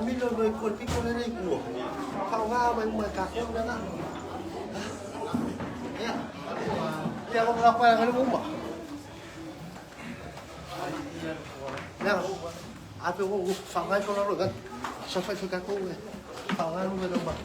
Milo noi colpi con le cuo. Fa una cacchio da là. Ya lo berapa yang ada rumah? Ya, apa gua fangai kalau kan. Sampai suka aku. Fangai lu ada rumah.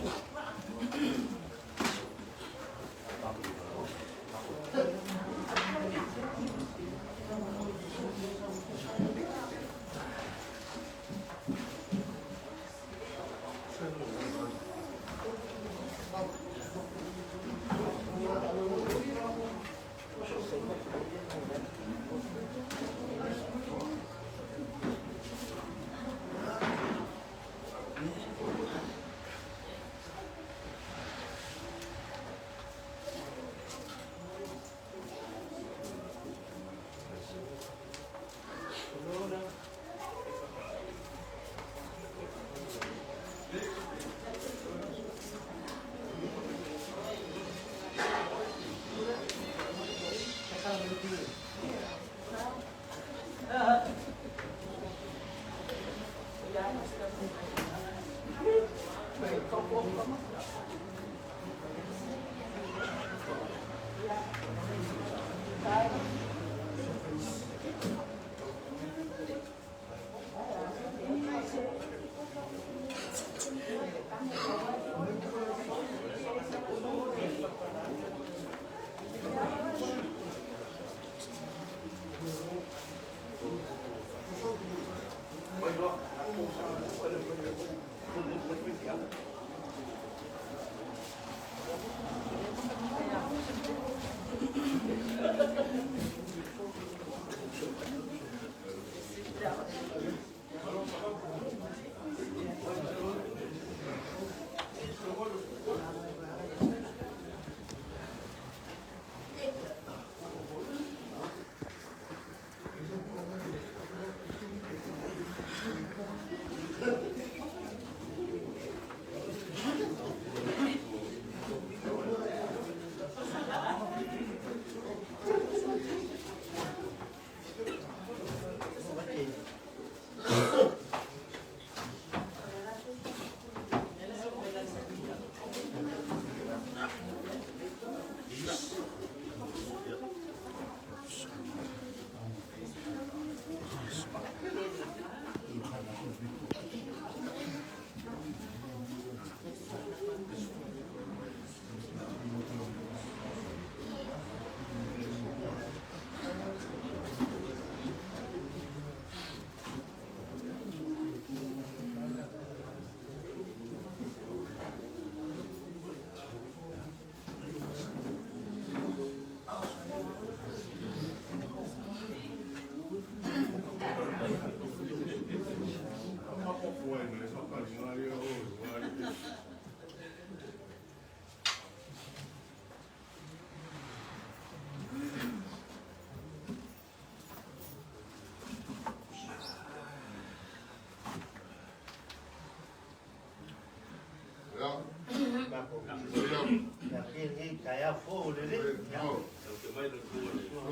Kayak full ini.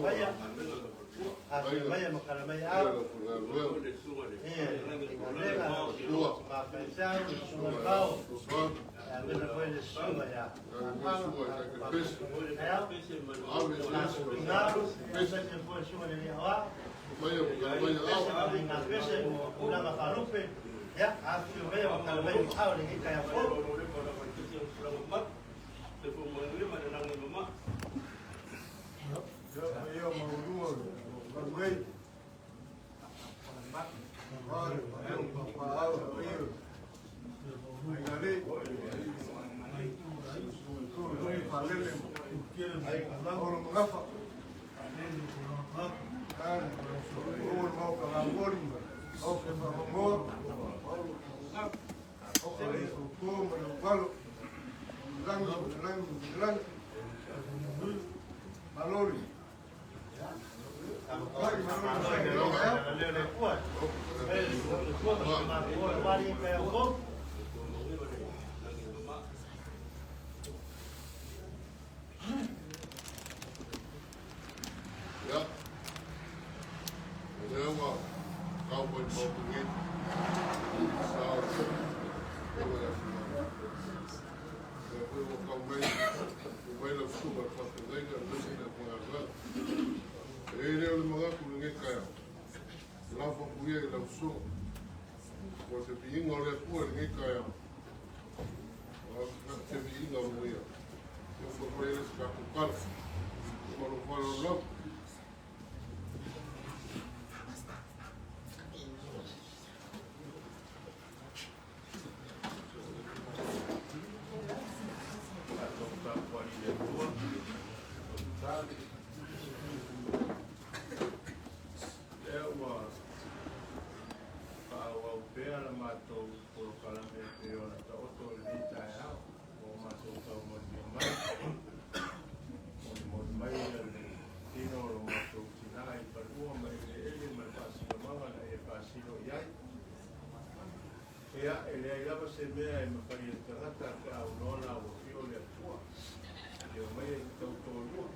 Banyak. Banyak makanan banyak. Ya, aku banyak makanan banyak tahu ini kayak full. Okay, more. Okay, follow. Lang. Malori. Ja. Helemaal. Cowboy smoking in. Saus. We will come way of super fucking later. Listen to what I've got. Ele mga kulungi kaya. Lava kuya ilang so. Kasi piing oleh kuya kaya. Kasi piing oleh kuya. Yung kuya sa kakukal. Kalau love. Ya, ele ia se mea e mawhai e tangata ka au nona o fio le atua. Pio mai e tau tōrua.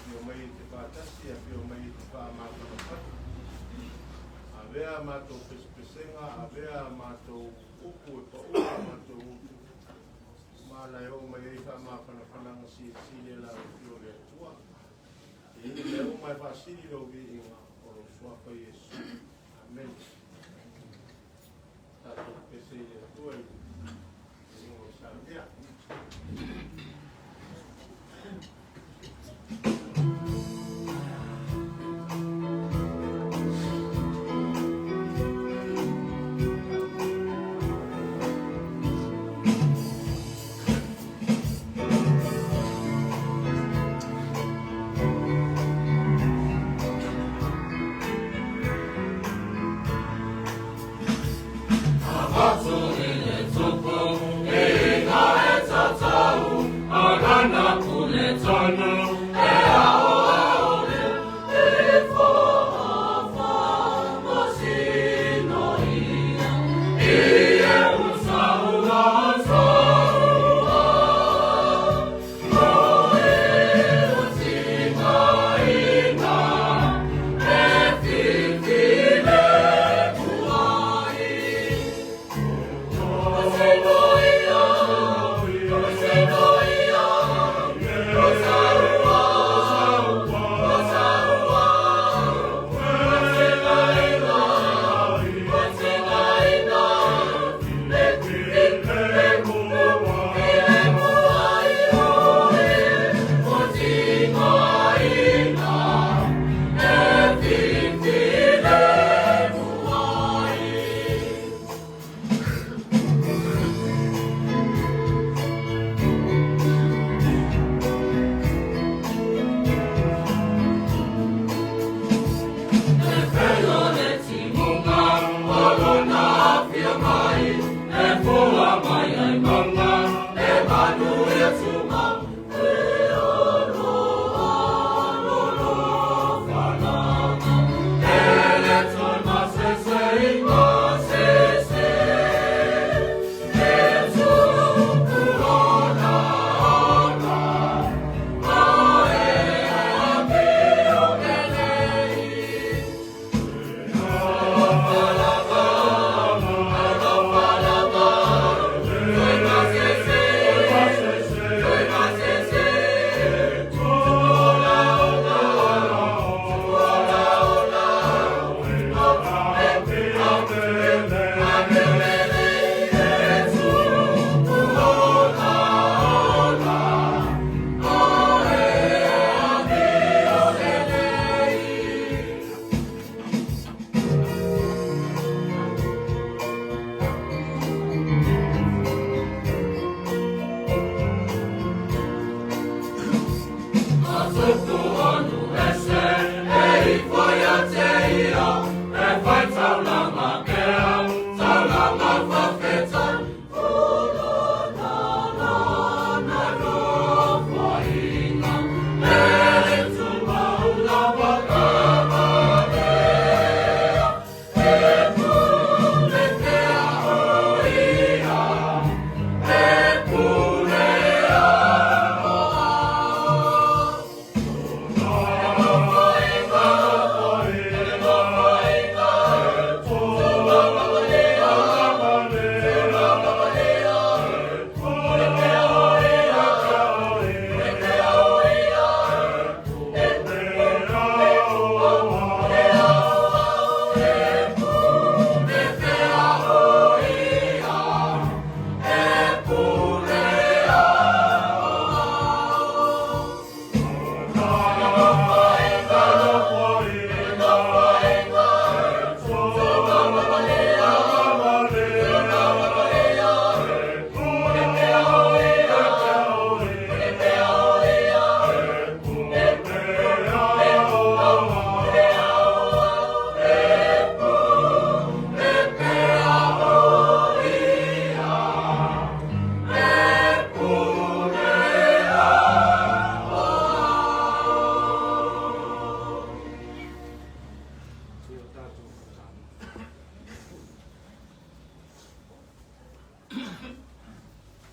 Pio mai e te pātasi, a pio mai e te pāmātana patu. A vea mātou pespesenga, a vea mātou uku e paua mātou uku. Mālai o mai e pāmāpana whananga si le la o fio le atua. E ini leo mai whasiri lo vi inga o lo suapa Yesu. Amen. Tato que se le fue no sabía.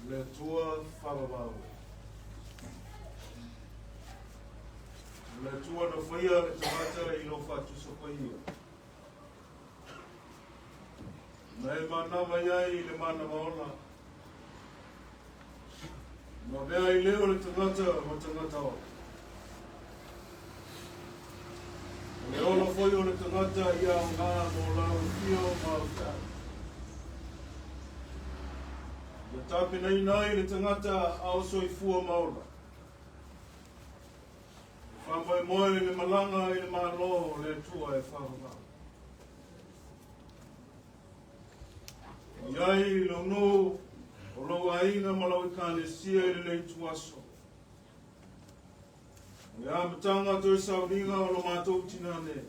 Le tua whakawau. Le tua no whaia le tamata I lo whatu sokoia. Na e mana mai ai le mana maona. Ma mea I leo le tangata ma tangata o. Le ola foi o le tangata ia o ngā mo lau fio ma o tā. Le tāpina I nai le tangata ao soifua maola. Whamai moe le malanga I le malo le tua e whamanga. Iai lo no o lo ainga malau I kāne sia I le tuaso. Ia matanga toi sauringa o lo mātou tinane.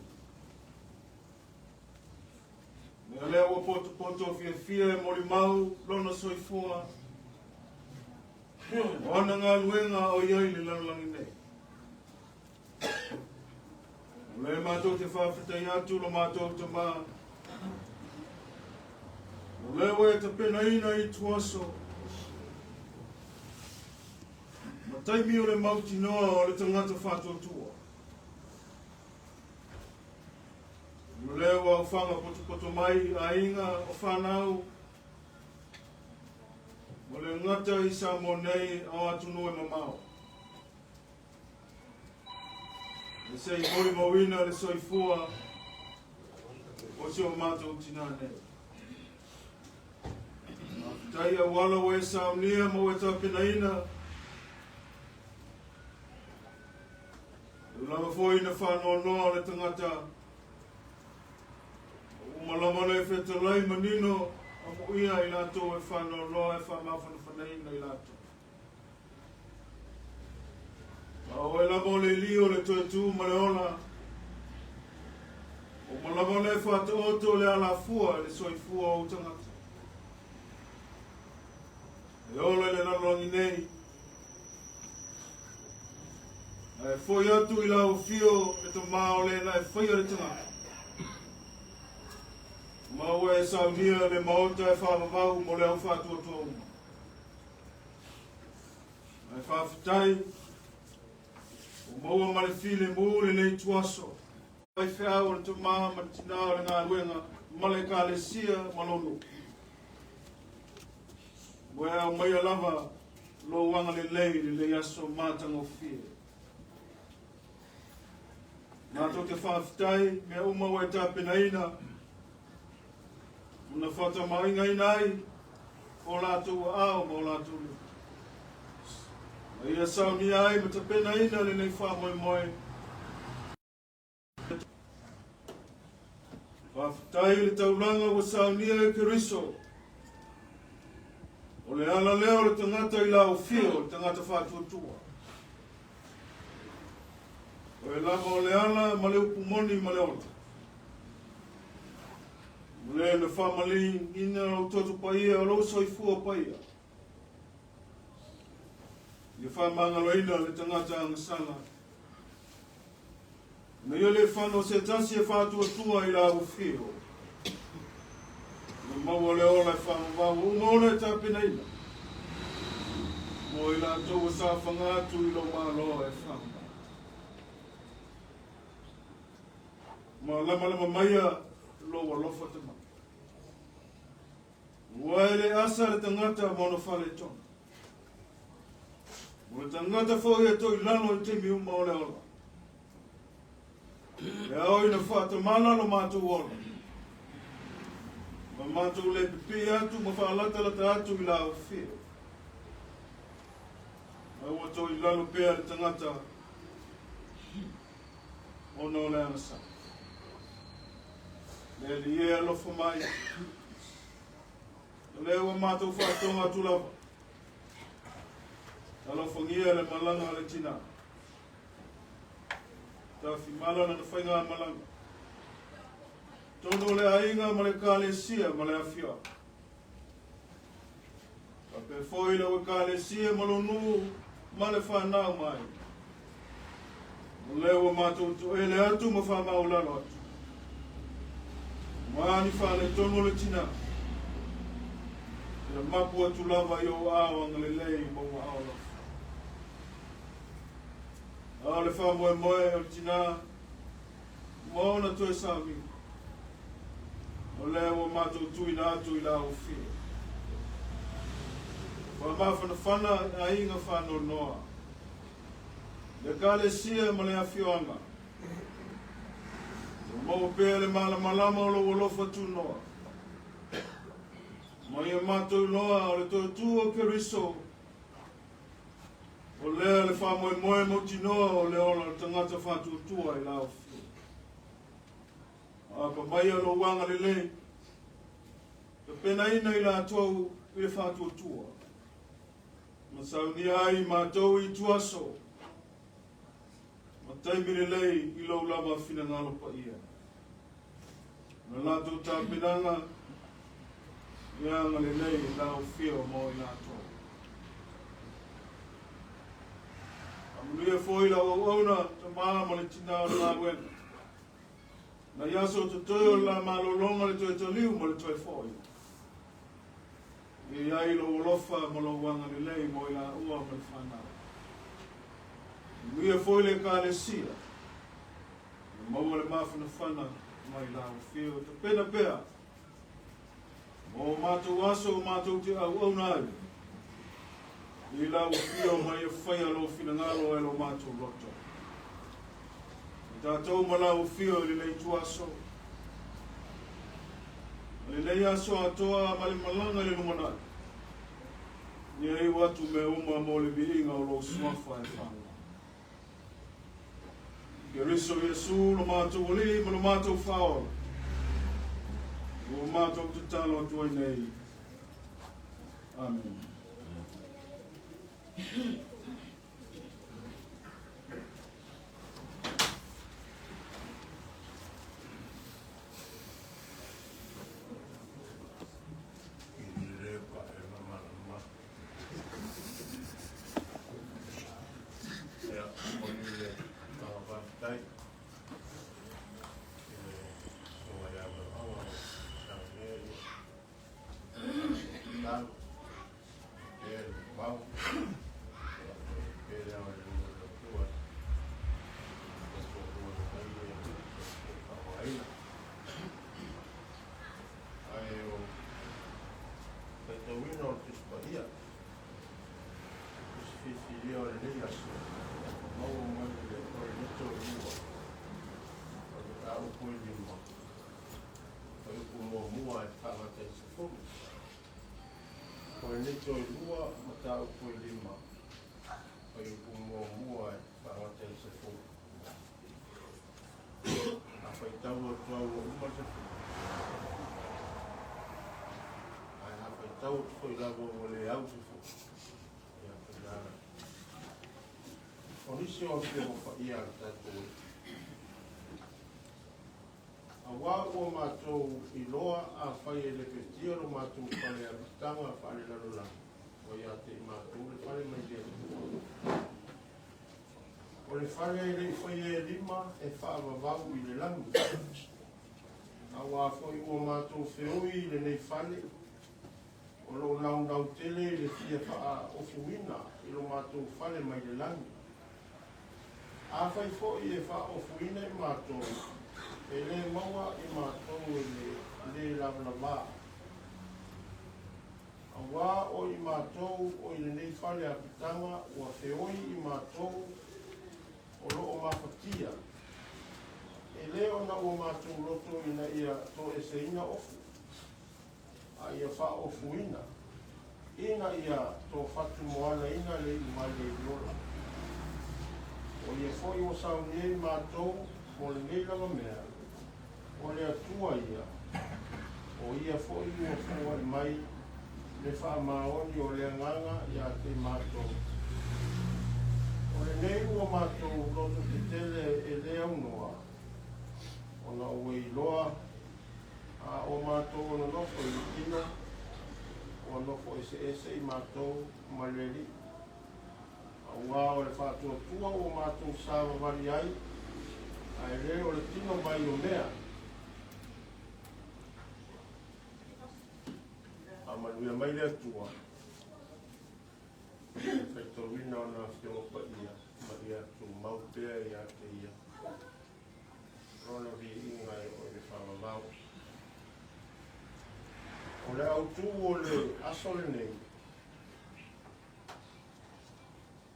Mea lea wa poto fia e mori mau lona soifua. O ana ngā luenga o iai le lalangi nei. O le mātou te whawhitai atu lo mātou te mā. O le we te pena ina I tuaso. Taimi o le mauti noa o le tangata whātua tua. O leo au whanga poto mai a inga o whanau. O le ngata I sa mo nei au atunu e mamao. Le sei mori mawina le soifua o si o mātou tina nei. Tai a wala o e saunia mo e tapina ina. Lama foi na whanau noa le tangata. O malama le whetalai manino a mo ia I lato e whanau noa e whamawhana whanaina I lato. O e lama le lio le toe tū ma le ona. O malama le whata oto le ala fua le soifua o tangata. E ola le nalangi nei. E foi atu I lau fio e to mao le na e whaia le tangata. Maua e saunia le maota e whamawau mo le au whatua tua uma. E whawhitai, o maua male file mo le nei tuaso. Ai whiau le to maa ma tinao le ngā ruenga, male ka le sia malonu. Moea o mai alava lo wanga le lei le aso mātanga o fie. Nā tō te whawhitai, mea uma wai tāpina ina. Una whata mainga inai, o lātou ao mo lātou le. Ia sauni ai, ma tāpina ina le nei wha moe moe. Whawhitai le tauranga wa saunia e Keriso. O le ala leo le tangata I lau fio, le tangata whātuatua. O e lama o le ala, ma le upumoni ma le ota. O le le whamali ina o toto paia, o lo soifua paia. Ia whamangalo ina le tangata angasana. Na ia le whano se tasi e whātuatua I lau fio. Na maua le ola e whamawau, umona e tāpina ina. Mo I lātou sa whangatu I lo māloa e whamawau. Ma lama maia lo lofa te ma. Ua ele asa le tangata mono whale tona. Mo le tangata fo e to I lano I te mi uma o le ola. E au ina whata mana lo mātou ola. Ma mātou le pipi atu ma whaalata lata atu I la au whio. Au a to I lano pea le tangata ono le anasa. Le li e alofa mai. Le ua mātou whātonga tulawa. Alofa ngia le malanga le tina. Ta whimalana na whainga malanga. Tono le ainga ma le kālesia ma le awhia. Ta pe foi le ua kālesia ma lo nu ma le whanau mai. Le ua mātou tu ele atu ma whamau lalo atu. Mani whale tono le tina. Ina mapu atu lava i o awa ngalelei maua aola. Ao le wha moe moe o tina. Mona to e sawi. O lea wa mātou tui na atu i la o whia. Wa mawhana whana a inga whano noa. Le kale sia ma le awhioanga. Mau pēr le malama o lo lofa tu noa. Mai e mātou noa o le tō o Keriso. O lea le wha moe moe moti noa o le ola tangata whātua tua i la o whia. Pa mai alo wanga le le. Ka pena ina i la tau i le whātua tua. Ma sauni ai mātou i tuaso. Ma taimi le lei i lau lama whina ngalo pa ia. Na lātou tā penanga i anga le lei i lau whio mo i lātou. Amulia fōi lau au auna ta maa ma le tina o la wena. Na yaso te toyo la malolonga le toe toliu mo le toe fōi. I ai lo olofa mo lo wanga le lei mo i la ua mo le whanau. Mia fōi le ka le sia. Mo le mawhana whana mai la o whio. Te pena pēa. Mo mātou aso o mātou te au au nai. I la o whio mai e whaia lo whina ngalo e lo mātou roto. Tātou malau whio le lei tuaso. Le lei aso atoa mali malanga le numanai. Ni ei watu me uma mo le biinga o lo swafa e whanga. Keriso Yesu lo mātou oli, ma lo mātou whao. Lo mātou te talo atua nei. Amen. Nito i lua, matau po i lima. Pai upungo mua e pangata i se fu. A pai tau o tuau o uma se fu. A pai tau o tuau i lavo o le au se fu. Ia penara. O nisi o te o pa ia tatou. A wā o mātou i loa a whai e le petia ro mātou whare a mitanga a whare lalo lang. O ia te mātou le whare mai te. O le whare e le whai e lima e whaava vau i le langu. A wā whai o mātou whioi le nei whare. O lo nau tele le fia wha o fuina i lo mātou whare mai le langu. A whai whoi e wha o fuina i mātou. E le maua i mātou le lavalava. A wā o i mātou o i nei whare a pitanga o a whioi i mātou o loo mawhatia. E le ona o mātou roto ina ia to e se ina ofu. A ia wha ofu ina. Ina ia to whatu moana ina le i mai le iola. O ia whoi o saunei mātou mo le nei lava mea. O le atua ia, o ia foi o fua mai, le wha maoni o le nganga ia te mātou. O le nei ua mātou roto te tele e le aunoa, o na ue i loa, a o mātou o na nofo i tino, o nofo e se i mātou maleri. A ua o le whātua tua o mātou sāwa wari ai, a e le o le tino mai o mea. Manuia mai le atua. Whaitawina o nā whio pa ia. Ma ia tu maupea ia te ia. Rona vi ingai o le whawawau. O le autu o le asole nei.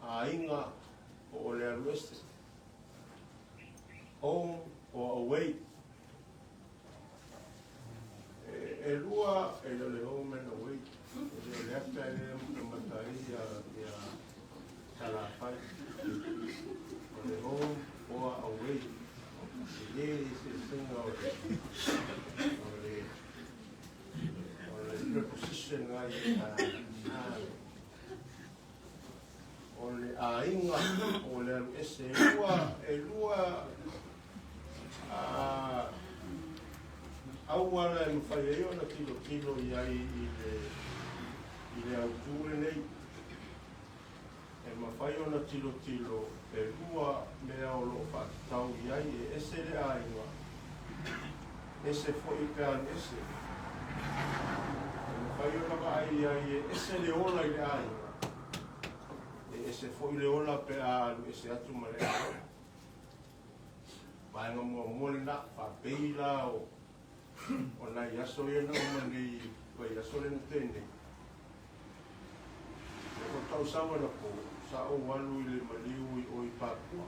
A inga o le arueste. Home or away. E lua e le home and away. E le afta e le matai ia talafai. O le home or away. E le se singa o le preposition ai o le ainga o le ese e lua auala e mwhai eo na tilo iai i le autūre nei. E mawhai o na tilo e lua mea o lo whakatau iai e ese le ainga. Ese fwoi pean ese. E mawhai o na vai iai e ese le ola i le ainga. E se foi le ola pe a ese atu mare. Vai nga mo na fa peila o na yaso ye no mani ko yaso le tene. Ko tau sa wala ko sa o walu le maliu o I pakua.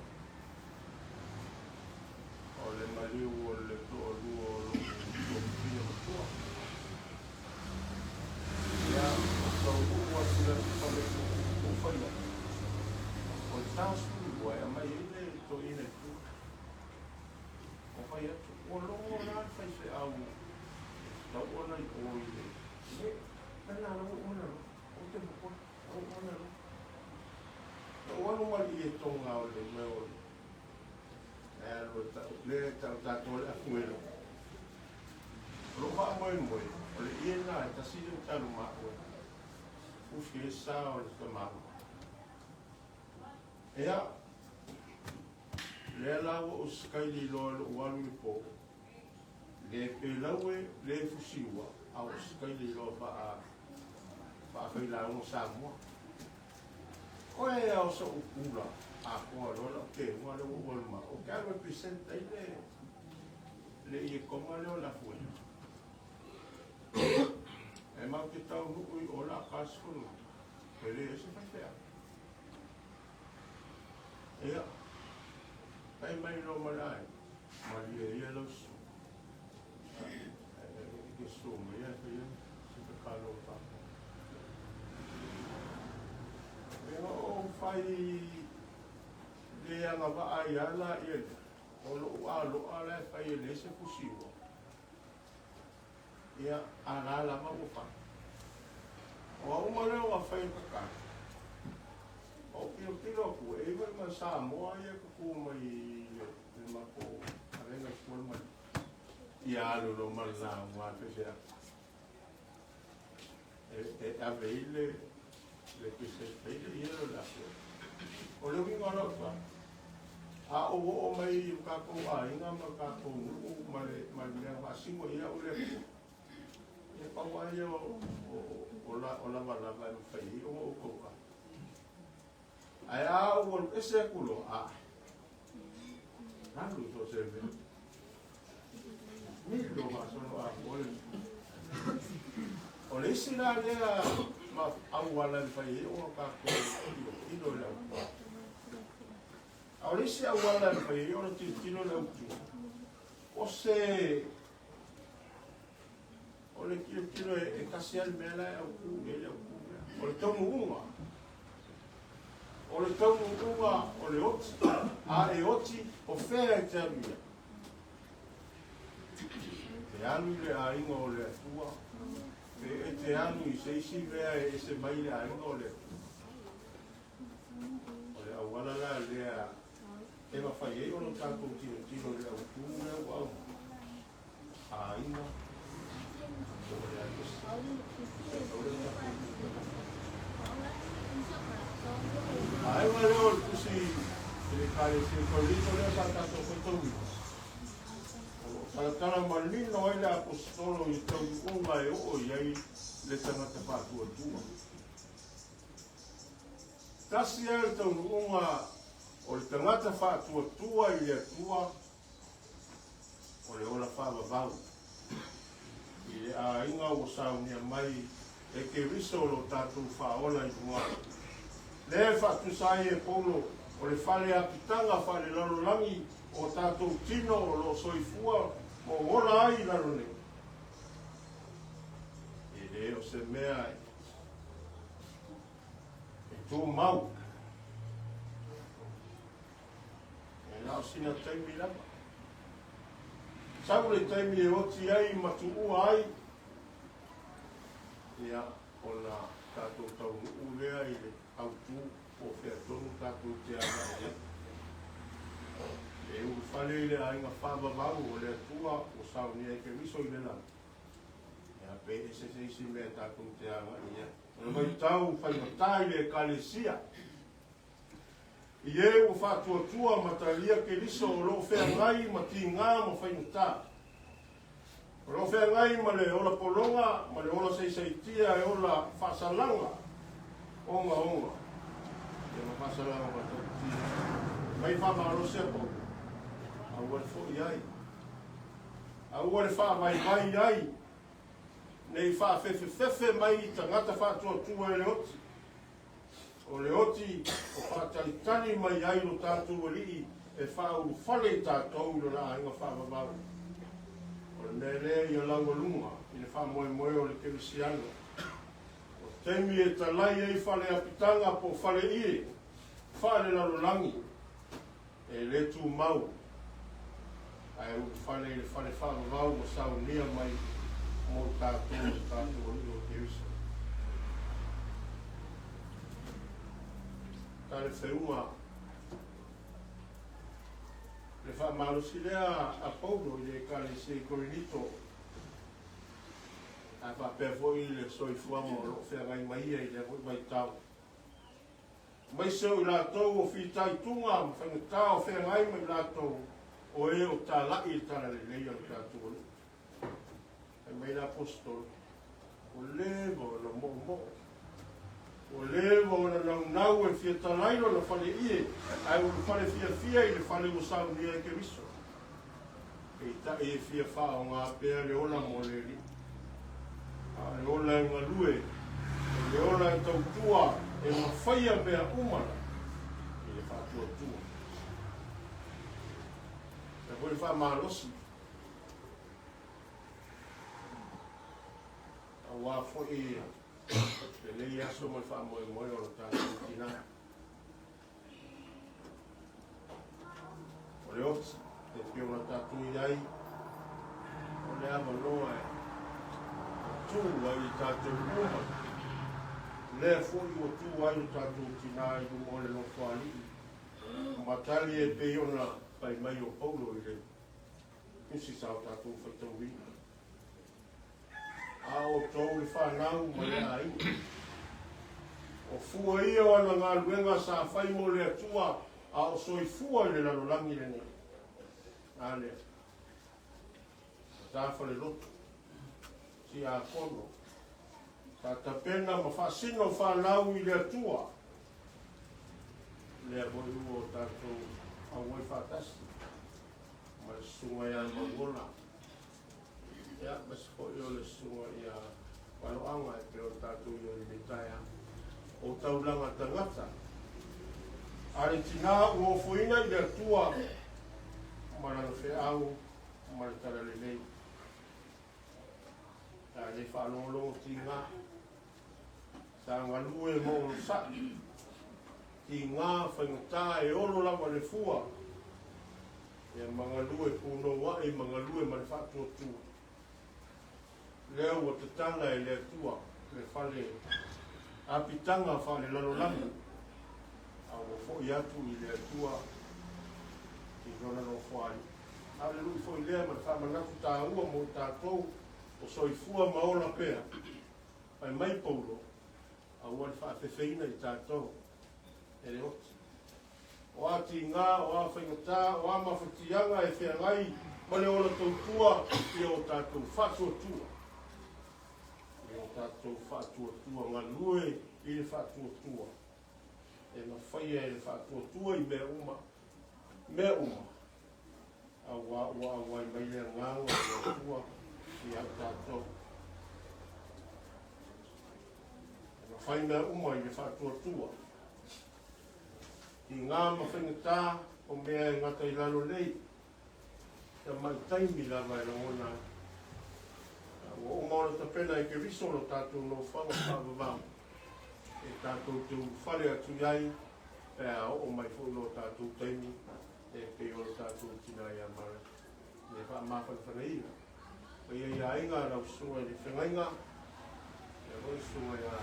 O le maliu o le to o lu o pino ko. Ya so o sila fa le ko fa o tasu o e mai ele to ine tu o fai atu o longo na fai se au ta ona I o ile na ona o te mo o ona o ono mali e tonga o le meu e lo ta le ta to le afuelo lo fa moi o le ina ta si le ta ma o fi sa o le ma ea, le lawa o skaili loa lo walu I po, le pelaue le fusiwa, a o skaili loa pa a whailango Samoa. Ko e au sa ukula, a koa lola, ke mua le uolma, o kia representa I le I konga leo la fuena. E mau ke tau nukui o la kaskulu, pe le ese whaitea. Ea, kai mai no malai, mali e ia los. Ke suma ia ia, se pe kalo pa. Ea o fai le anga va ai ala ia. O lo ala fai le se pusivo. Ea ala la ma fa. O uma le o fai ka. O pilo ku e vai ma Samoa ia ku mai le ma ko arenga skol mai ia lo mal na wa pe se e aveile le que se fez ia lo la o lo vinga lo fa a o mai ka ko a inga ma ka ko ma le va singo ia o le e pa wa ia o la va fa i o ko ka ai a o ese culo a nandu so se ve mi lo va solo a o le sila le ma a wala fai o ka ko I lo la a le sila wala fai o ti lo la o se o le kilo e casial mela o le tomu uma o le tau unga o le oti, a e oti o whea e te anuia. Te anu le a inga o le atua, e te anu I se isi mea e se mai le a inga o le atua. O le awala la le a e ma whai e ono tātou tino le au tūne au au. A inga o le atua. Ai ma leo kusi le kare se kolito le sa ta to to. Malatala malino ai le apostolo i tau unga e o iai le tangata whātua tua. Tasi e le tau unga o le tangata whātua tua i le atua o le ola whāwawau. I le a inga o saunia mai e ke riso lo tātou whaola i mua. Le whātu sai e polo o le whale apitanga whale lalolangi o tātou tino o lo soifua o ora ai laro ne. E le o se mea e tō mau. E nao sina taimi lama. Sau le taimi e oti ai matu ua ai. Ia o la tātou tau ulea i le autu o whea tonu tātou te ana e. E uru whale i le ainga whāwawau o le atua o saunia e ke riso i le lana. E a pe e se isi mea tātou te ana ia. O mai tau whaimatai le kalesia. I e u whātua tua matalia ke riso o lo whea ngai ma ti ngā ma whaimatai. O lo whea ngai ma le ola polonga, ma le ola seisaitia e ola whasalanga. Onga. E ma whasalanga ma tau mai whamaro sepo. Aua le fo iai. Aua le wha mai iai. Nei wha fefe mai i tangata whātua tua e le oti. O le oti o whātalitani mai iai lo tātua rii e wha uru whale i tātou lo la inga wha mabau. O le mele i a laua lunga i le wha moe o le kerisiana. O temi e talai e whale apitanga po whale i whale lalolangi. E le tū mau. Ai u whale le whale whāwau o saunia mai mō tātou o rio kerisa. Tā le wheunga. Le wha malusi lea a Paulo i le kale se korinito. A wha pewhoi le soifua mo lo whea ngai mai i le hoi mai tau. Mai seu i lātou o whitai tunga, ma whangatā o whea ngai mai lātou o e o tā lai i tāna le leia o tātou. E mai la apostol, o levo na mo. O levo na nau e fia talailo na whale ie, ai o whale fia i le whale o sau nia e ke riso. E ta e fia wha o ngā pēr le ola mo le ri. Le ola e ngā lue, le ola e tau tua, e ma whaia mea umana i le whātua tua. E hoi wha mālosi. A wā whoi le lei aso mai wha moe o lo tātou tina. O le oti, e pio na tātou iai, o le ama noa e tū ai i tātou uma. Le foi o tu ai o tātou tina i o le no whali. Matali e peiona pai mai o Paulo i le kusi sa o tātou whaitau ina. A o tau i whanau ma le ai. O fua ia o ana ngā luenga sa whai mo le atua a o soi fua i le lalolangi le ne. A le. Tā whale loto. Si a kono. Ka tapena ma whasino whanau i le atua. Lea boi uo tātou awai whatasi. Ma le sunga ia magola. Ia, mas hoi o le sunga ia waloanga e peo tātou i o le mitaia. O taulanga tangata. Are tina ua fuina i le atua. Ma lana wheau, ma le tara le lei. Le whanolo ti ngā. Tā ngā lue mō sa. Ti ngā whaingatā e olo lawa le fua. E mga lue puno wa e mga lue ma le whatua tua. Leo wa te tanga e le atua. Le whale apitanga whale lalolanga. A o fo i atu i le atua. Ki rona no whai. A le lui fo i lea ma le whamanatu tā ua mo tātou. O soifua maola pea. Pai mai Paulo. A ua le whaafewheina i tātou. E le oti. O ati ngā, o a whaingatā, o a mawhatianga e whea ngai Ma le ona tautua i o tātou whatuatua. I o tātou whatuatua ngā lue i le whatuatua. E na whaia e le whatuatua i mea uma. Mea uma. A wā i mai lea ngānga i tua i au tātou. E na whai mea uma i le whatuatua. I ngā mawhingatā o mea e ngata i lalo lei. Ka mai taimi lava e rangona. O maona ta pena e ke riso no tātou no whanga whāwawau. E tātou te whare atu iai, o mai whono tātou taimi, e ke o tātou tina i amara. E wha mawhana whanaina. O ia ia inga rau sua i whengainga, e roi sua i a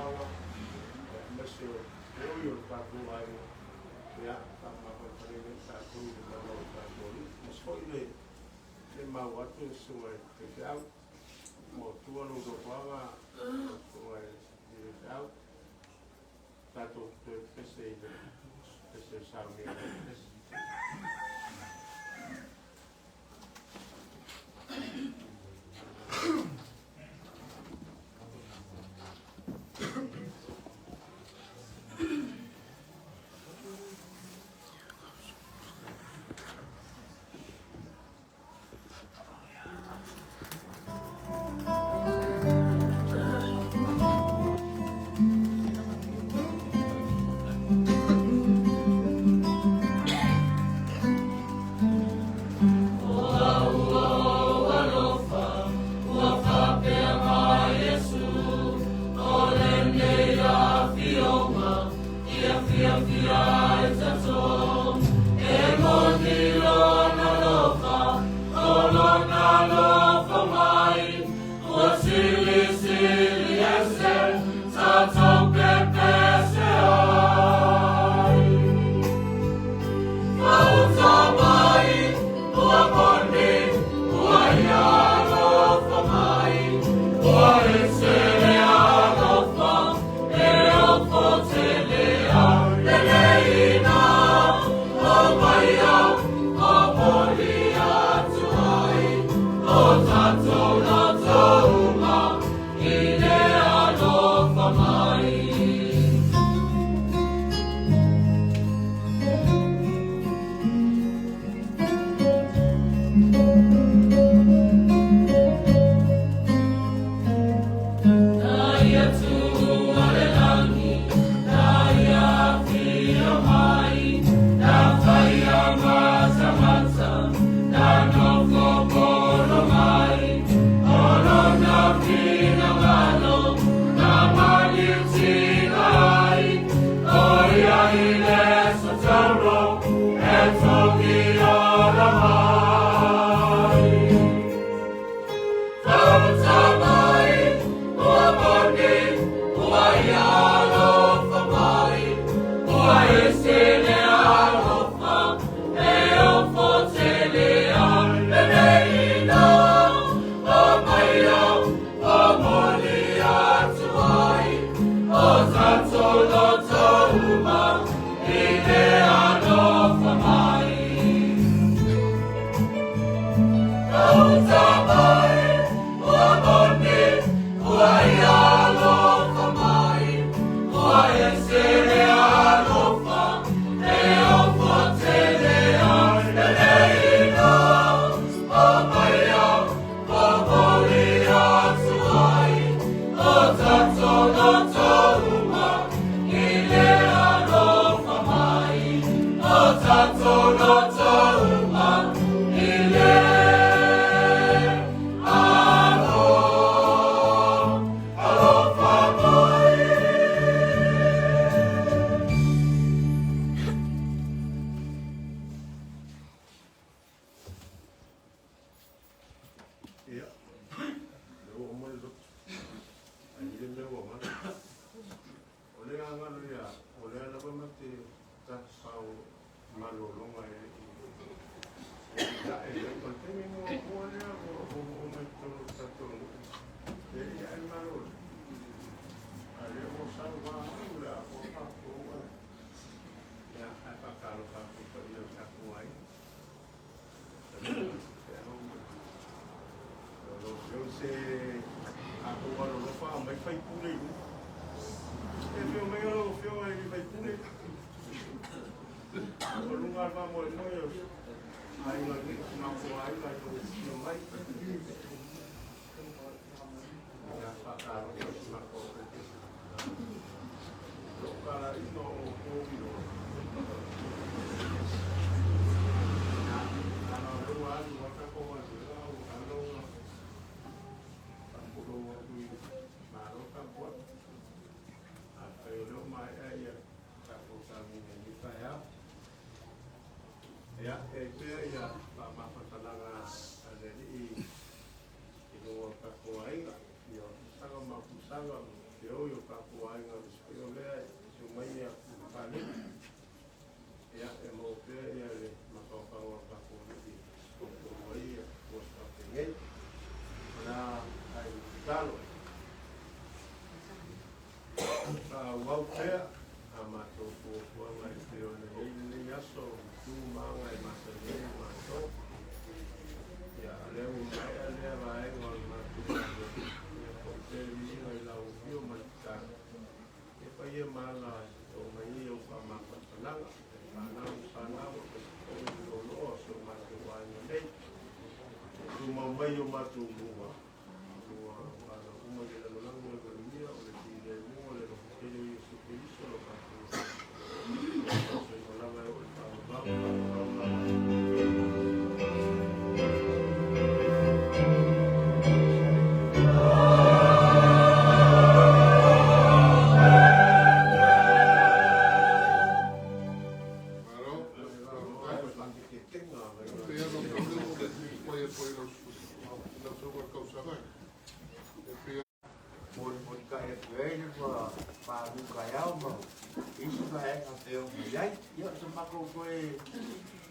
awa, e mese o oi o tātou ainga. Ia, tā mawhana whanaina tātou i mana o tātou i. Foi le mau atu sua te whiau, mo tua no do whanga, sua te whiau, tato te pese saungi a pese. Mata, se ako walo lofa mai fai pule i. E fio mai o fio ai fai pule. O lunga ma mo mo yo. Ai no ni na ko ai la ko no mai. Ya pa ka na ko. Lo para ino o vino. Ya, itu ya Pak Mahfud Talanga ada di Ino Kakuai, yo sangat mampu sangat, yo Kakuai harus pilih semuanya balik. Ya, mau ya maka kalau Kakuai di Kakuai bos Kakuai, mana ay talo. Wow saya amat tuh buang air ini yaso. Manga e masane maso ya le le vai ngol ma tu ya ponte ni ai la u mata e pa ye mala o mai o pa ma pa na sana o lo so ma tu wa ni dei tu ma mai o ma tu wa para uma de la lang o ni o le ti le mo le ke le su ke so lo ma tu so la va o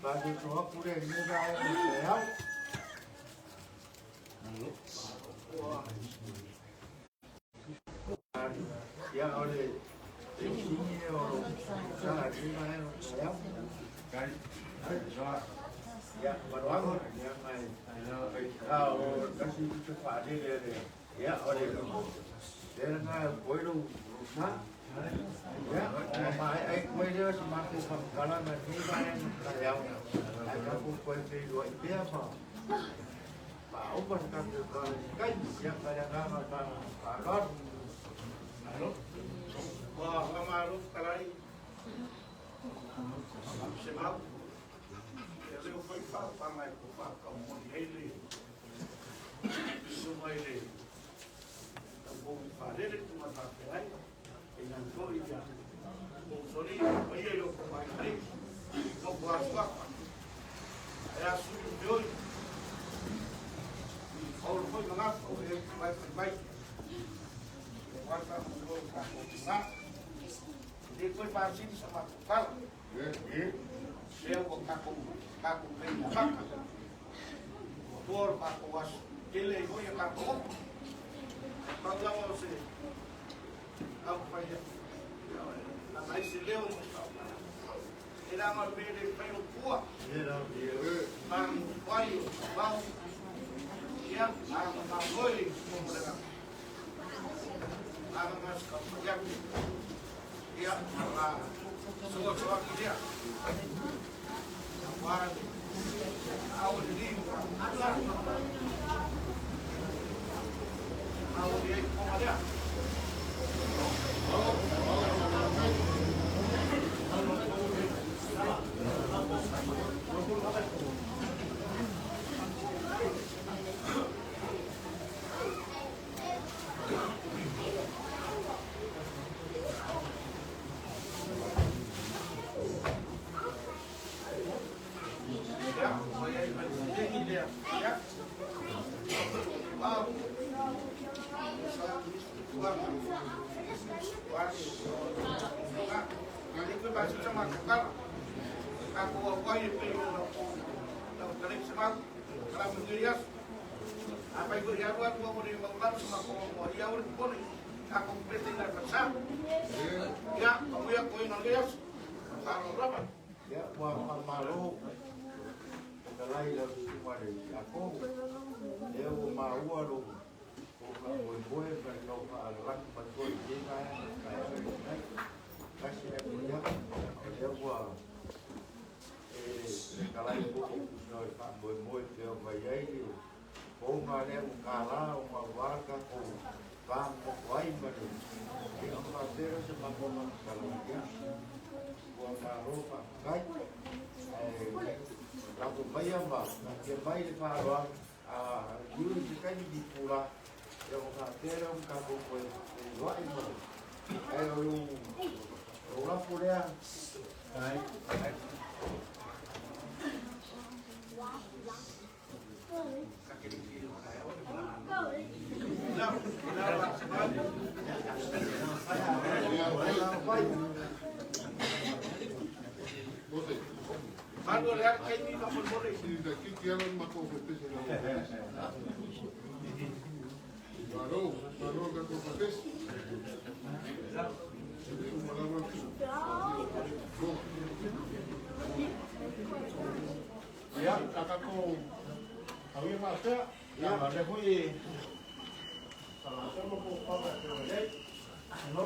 bagi semua kuda ini saya bersehat. Ya oleh ini orang sangat ini saya kan ya berwangun yang main kalau kasih cepat dia ya oleh dia nak boleh nah ya, mai dia semakin kalau nanti kan yang aku pergi dua dia apa? Pak Umar kan yang kadang-kadang kalau wah kemaru kalai semau ya saya foi papai pak kamu ini semua ini kamu pada itu mata pelai dengan korea sorry oye yo papai hari no puasa era suyo kalau foi nggak vai vai depois partir de São Paulo, eu vou ficar com bem na vaca, por para ele levou e acabou. Quando lá você, não faz, aí se deu, ele ama ver ele foi o pua, mas vai, vai, já, mas foi, mas ya dia karena semua dia awal ini awal dia ada apa itu ya buat gua mau dibangun sama mau dia udah pun aku penting dari besar ya kamu ya koin ya kalau berapa ya buat malu kalau itu semua dari aku dia mau aduh boy but no luck but boy ye kasi e punya dia gua kalai ko no pa boy boy ke mai ai ko ma le un kala uma vaca ko pa mo vai mas e não fazer se pa ko ma kala ya ko ma roupa vai la ko vai amba que vai le pa a yuri de kai di pula eu vou fazer cabo foi vai mas eu lá por aí ai Mano real que ni no por por Si de aquí quieren más competencia. Claro, claro que competencia. ya kakak ko kami masa ya ada hui salah satu ko pa ko dai no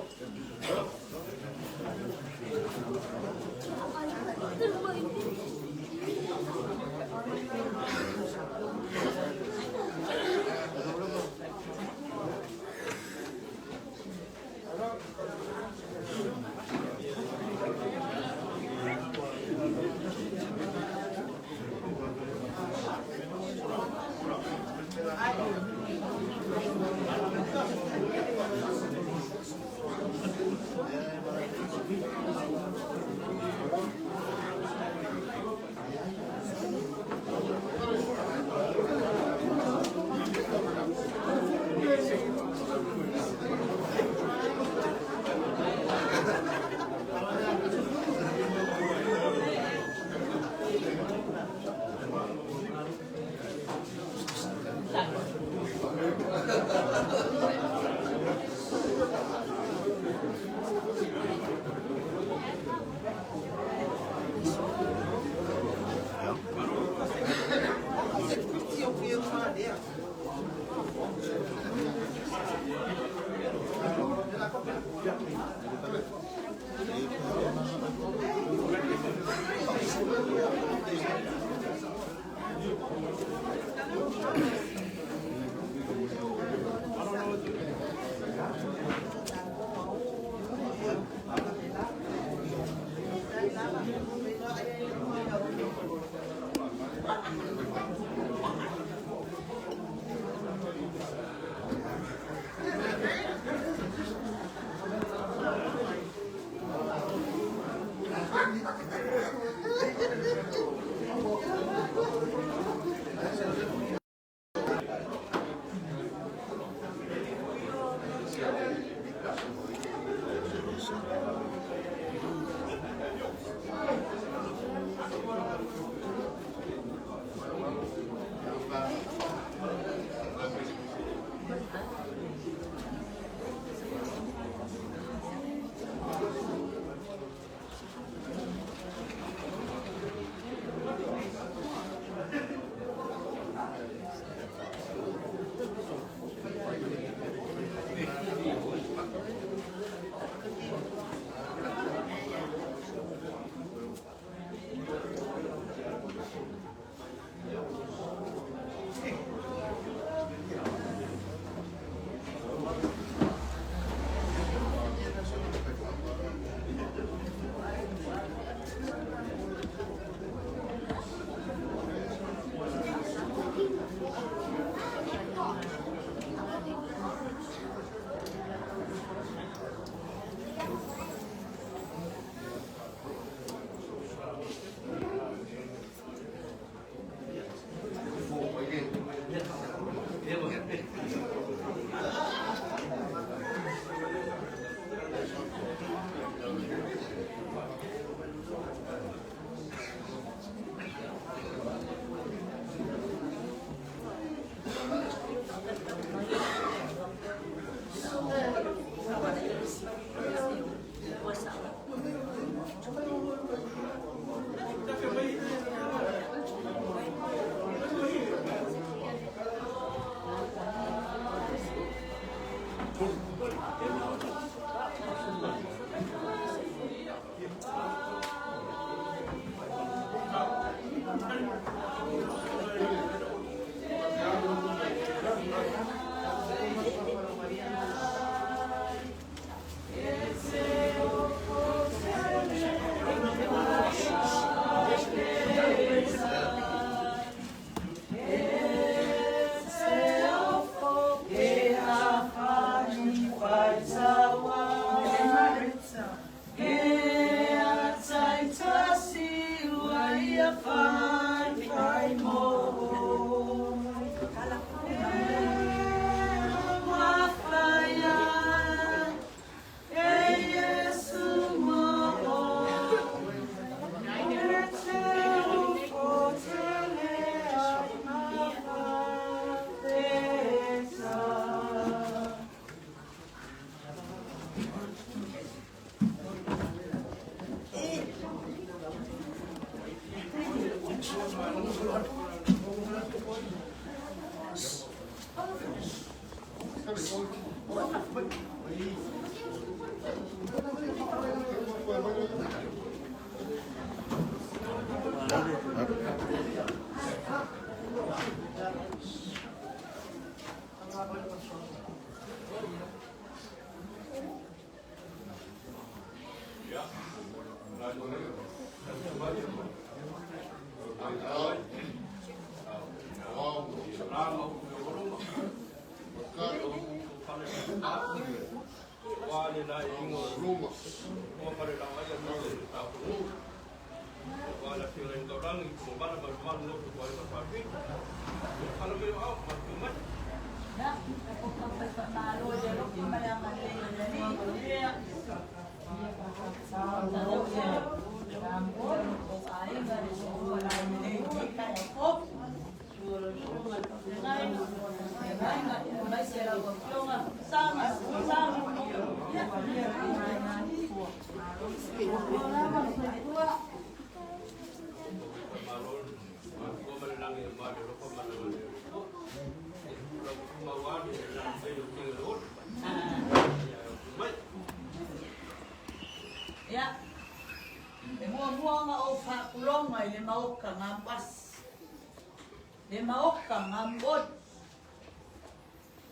Le maoka ngambot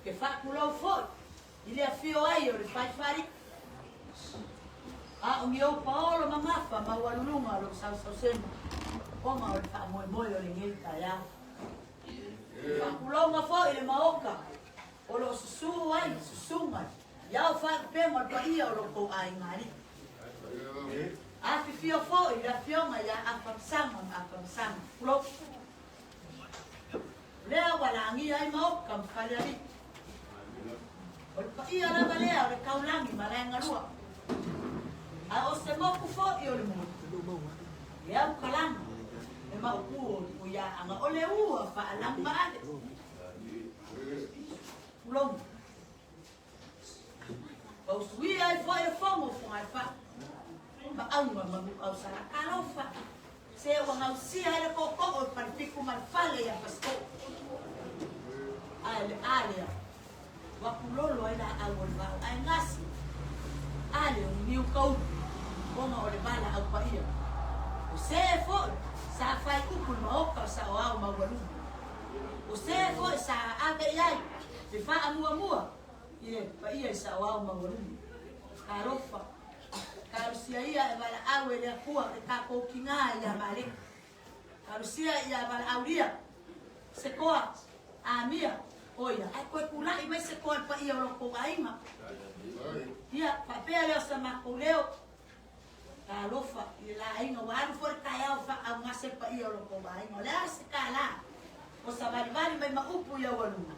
ke fakulo fot ile afio ai o le fai a o mio paolo mamafa ma walulunga lo sa sema o ma o fa mo o le ngita ya fakulo fo ile maoka o lo su ai suma ya o fa pe mo pa ia o lo ko ai ngari a fio fo ile afio ma ya afamsama kulo lea walangi ai mau kam kalari ol pa ia la balea o kaulangi malanga lua a o se mo ku fo i o le mo ya u kalang e ma ku o ya anga ole u fa alang ma ade long o sui ai fo e fo mo fo ai fa ma au ma au sala kalo fa se wa ngau si ai ko ko o partiku mal fale ya pasto ale wakulolo ina awol ba ai ngasi ale ni ko bona ole bala au paia o se fo sa fai kupul mo ka sa wa ma walu o se fo sa ave ai te fa amua ie paia sa wa ma walu karofa karusia ia e bala awe le kuwa e ka ko kinga ya bale karusia ia bala aulia se koa amia oia ai koe kulai mai se koa pa ia o ko ainga ia papel o sa makuleo ka lofa ila ainga wan for ka ia fa a ngase pa ia o ko ainga la se kala o sa bali mai maupu ia waluna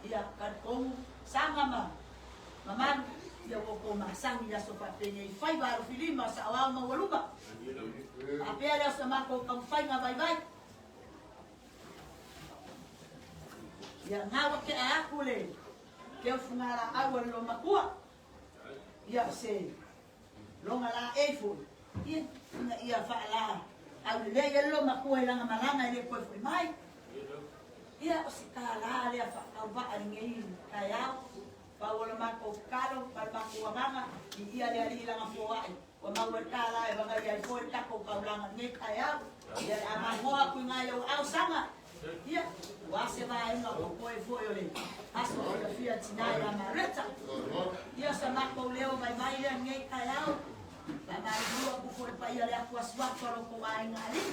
ia kan ko sanga mama ia ko masang ia so papenya i fai ba filima sa awa ma waluma papel o sa mako kam fai nga bye ya ngawa ke aku le ke fungara awal lo makua ya se lo ngala efo ia fa la au le ya lo makua la malanga le ko mai ia o sikala le fa au ba ngai kaya fa wala mako kalo para mako nganga ia le ilang po ai wa mawala e banga ia po ta ko kaulangan ni kaya ya amangoa ku ngayo au sanga ia wase vai nga ko foi ole aso ia fia tinaya mareta ia sa mako leo mai mai ngai kaya Baba dua buku pa ia le aku aswa para ko ai ngali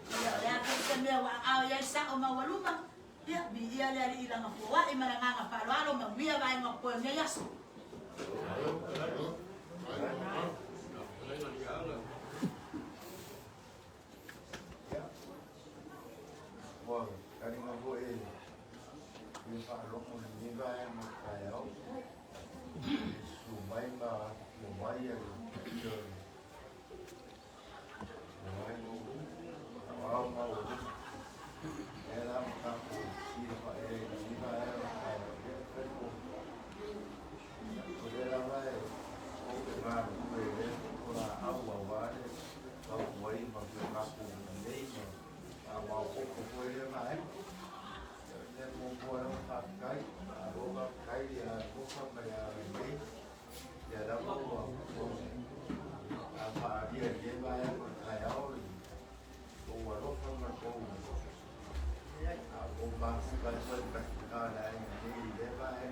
ia le aku sembe wa au ia sa o mawaluma ia bi ia le ilang po wa i maranga pa lo ma bia vai nga ko ngai aso Wah, kali ngapo ni Pak Long ni ba yang kaya sumai ba sumai ya sumai mau mau era aku si Pak ni ba yang kaya Kudera vai o pegar o la agua vale o moi mas aku nem mau pouco foi mais mau buat pakai boga kai dia boga bayar ini dia dah bawa apa dia bayar kaya orang orang pun aku masuk pasal ada ini dia bayar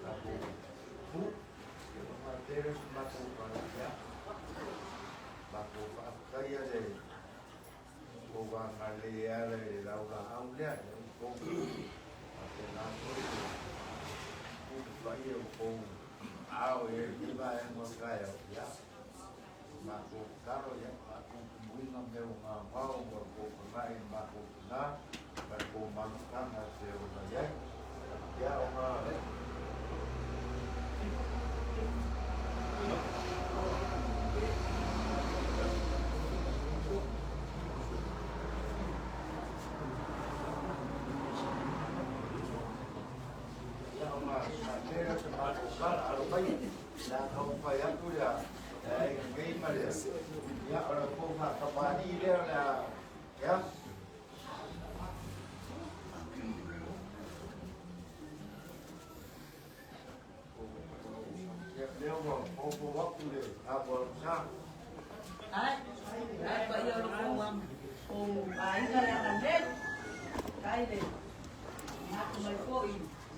aku terus masuk ya aku pakai ada boga kali ada laura aulia aku bayar pun awal kita yang berkaya ya aku karo ya aku mungkin ambil mau bermain aku nak berkomunikasi hasil saya ya orang Kalau bayi, dah kau payah tu dah, game ada. Ya orang pun nak kembali dia dah, ya. Dia mau waktu dia, apa sah? ai ba ia lo ko wam o ai ka ya ande kai de aku mai ko i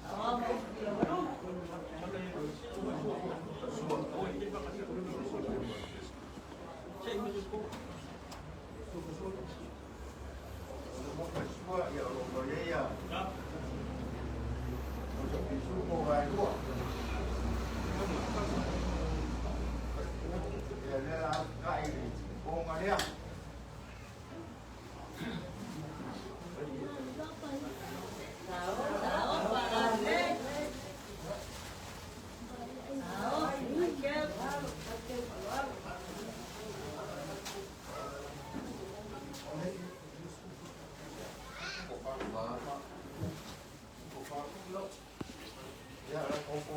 awa mo ia lo Semua ya orang boleh untuk bisu orang tua. Ya dia kai orang dia. Ya, kau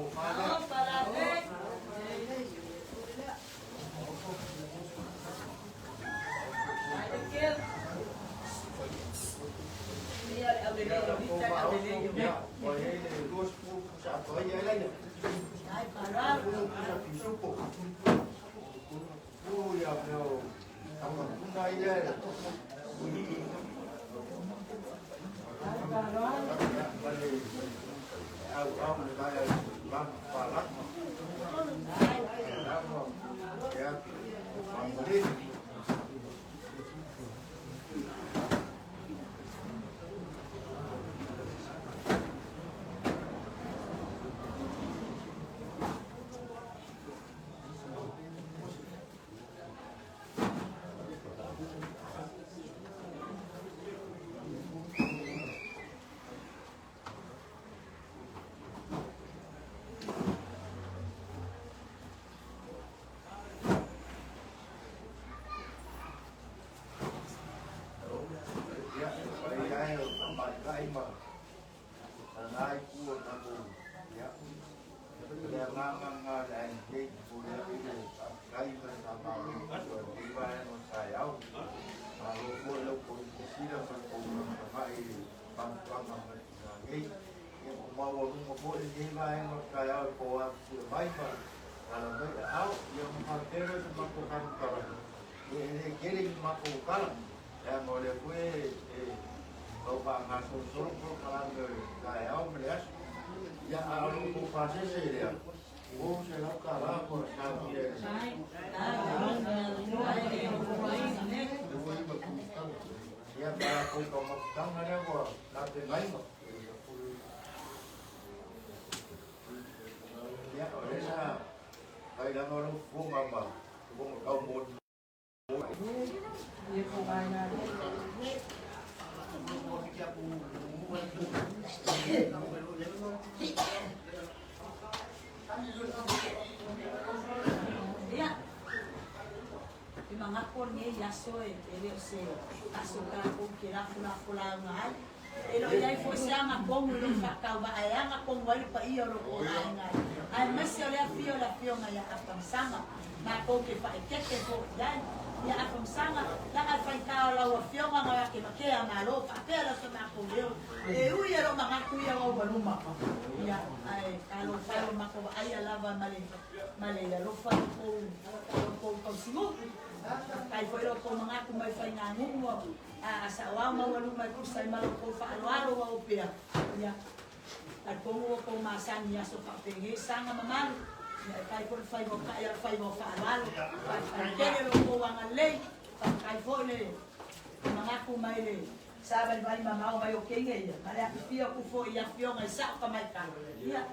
mau ni vai ngor kaya ko a si vai pa ala mai au yo ma tero se ma ko kan kala ni kiri ma ko kala ya mo le fue o pa ma so so ko kala de kaya au me as ya a lo ko pa se se ya o se la kala ko sa ye ya para ko ko ma tang na ko na te mai mo ya oleh sa ay lang orang bumaba kung kau mo ya mangakon ni yaso ele se asuka ko kira kula ngai elo yai fo sianga kong lo fakau ba ayanga kong wali pa iyo ro ko ngai ai mesi ole la fio ngai apang sanga na ko ke pa ikete ko dai ya apang sanga la afai ka la wa fio ngai ke ma ke na lo pa pela so na ko leo e u ya ro mangaku ya wa baluma ya ai kalo fa ma ko ai ala ba male ya lo fa ko simu kai foi lo ko mangaku mai fai na ngumo asa wa ma walu mai ku sai ma ko fa alo wa opia ya al ko ko ma san ya so fa penge sanga mamalu ya kai ko fai mo ka ya fai mo fa alo kai kene lo ko wa ngalei kai foi le mangaku mai le sabe vai mama o mai o kenge ya male a pia ku foi ya fio ngai sa ka mai ka ya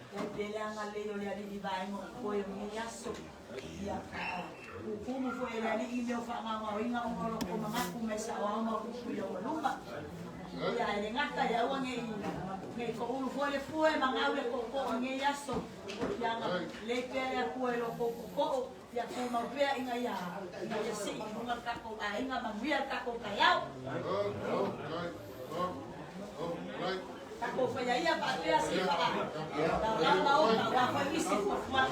ya pele ngalei o le ali vai mo ko yo ni ya so ya como foi ele ali e meu fanganga inga ngolo ko mangaku mesa wa ma ku ya waluma ya ele ngata ya wange nge ko ulu foi mangaule ko nge yaso ya le pele ku elo ko ya ko ma pea inga ya si bunga ka ko inga mambia ka ko kayao Tako fanya ia patea siapa? Kalau mau apa isi kuma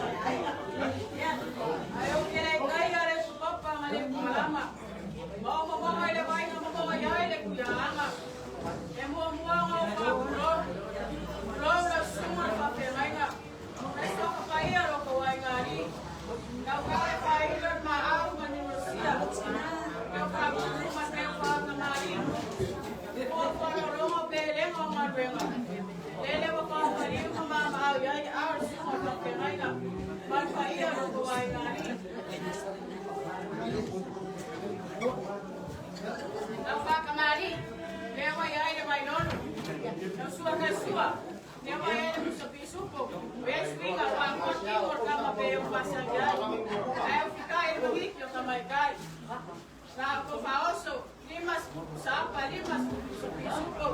ayo kira kaya ada supapa male kulama. Mau ile baik mau ya ile kuyama. Emo ngau ngau lo semua pape mainga. Esto kaya lo ko ngari. Kau kaya kaya mau manusia. Kau kaya mau ngamari. Lele wa ka hari ma ma ya ar si ma ka pe ngai na ma ka ia ro ko ai ngari apa kamari lewa ya ile mai non no sua ka sua lewa ya ile so pisupo ves vinga pa ko ti or ka ma pe o pasa ya ai fica ele vídeo também cai na ko faoso limas sapa limas so pisupo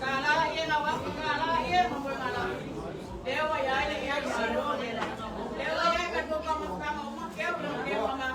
kala ye na wa kala ye mo ngala lewa ya ile ya sino lewa ya ka ko kama kama uma ke o lewa ma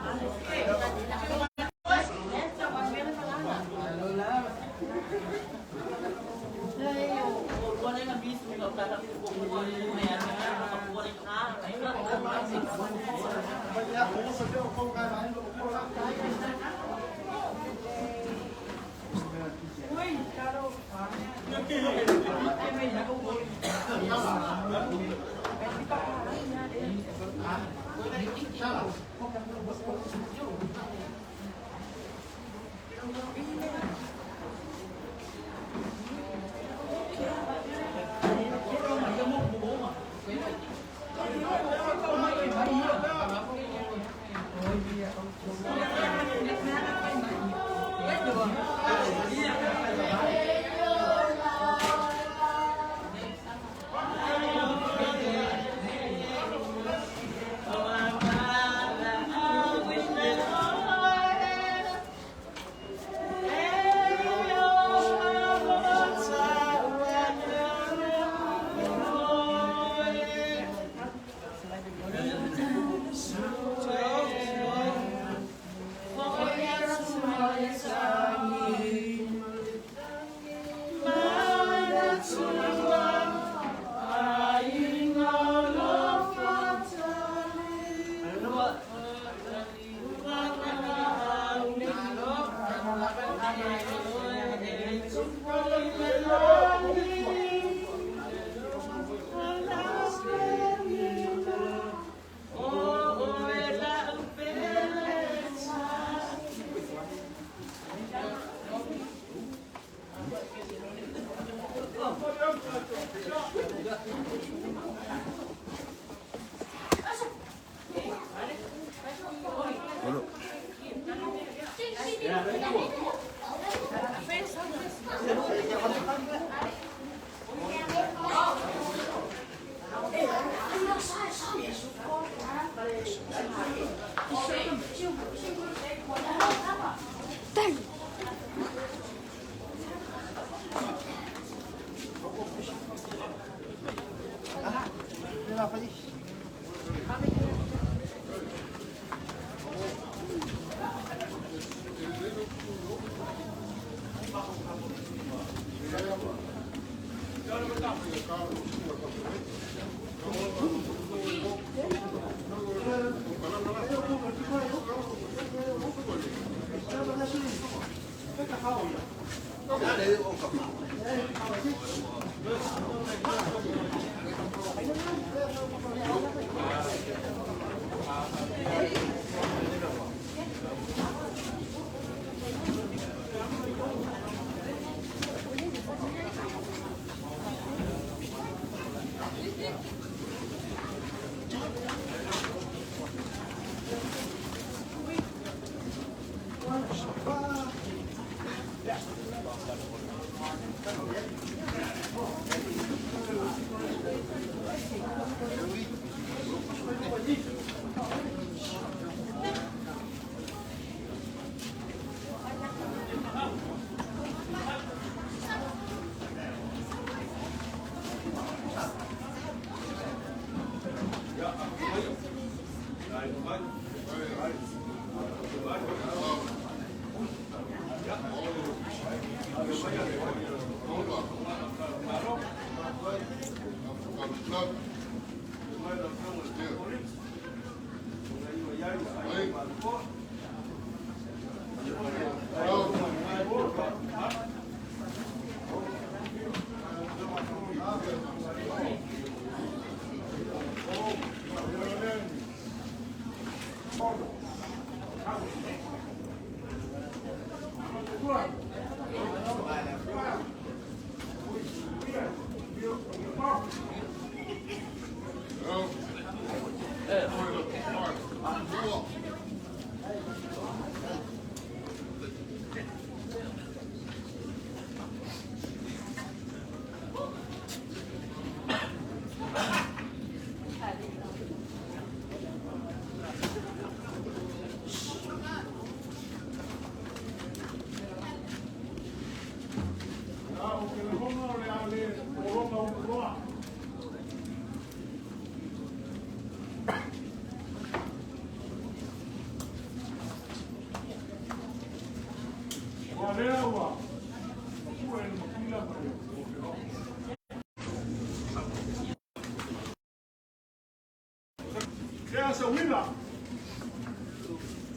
There's a winner.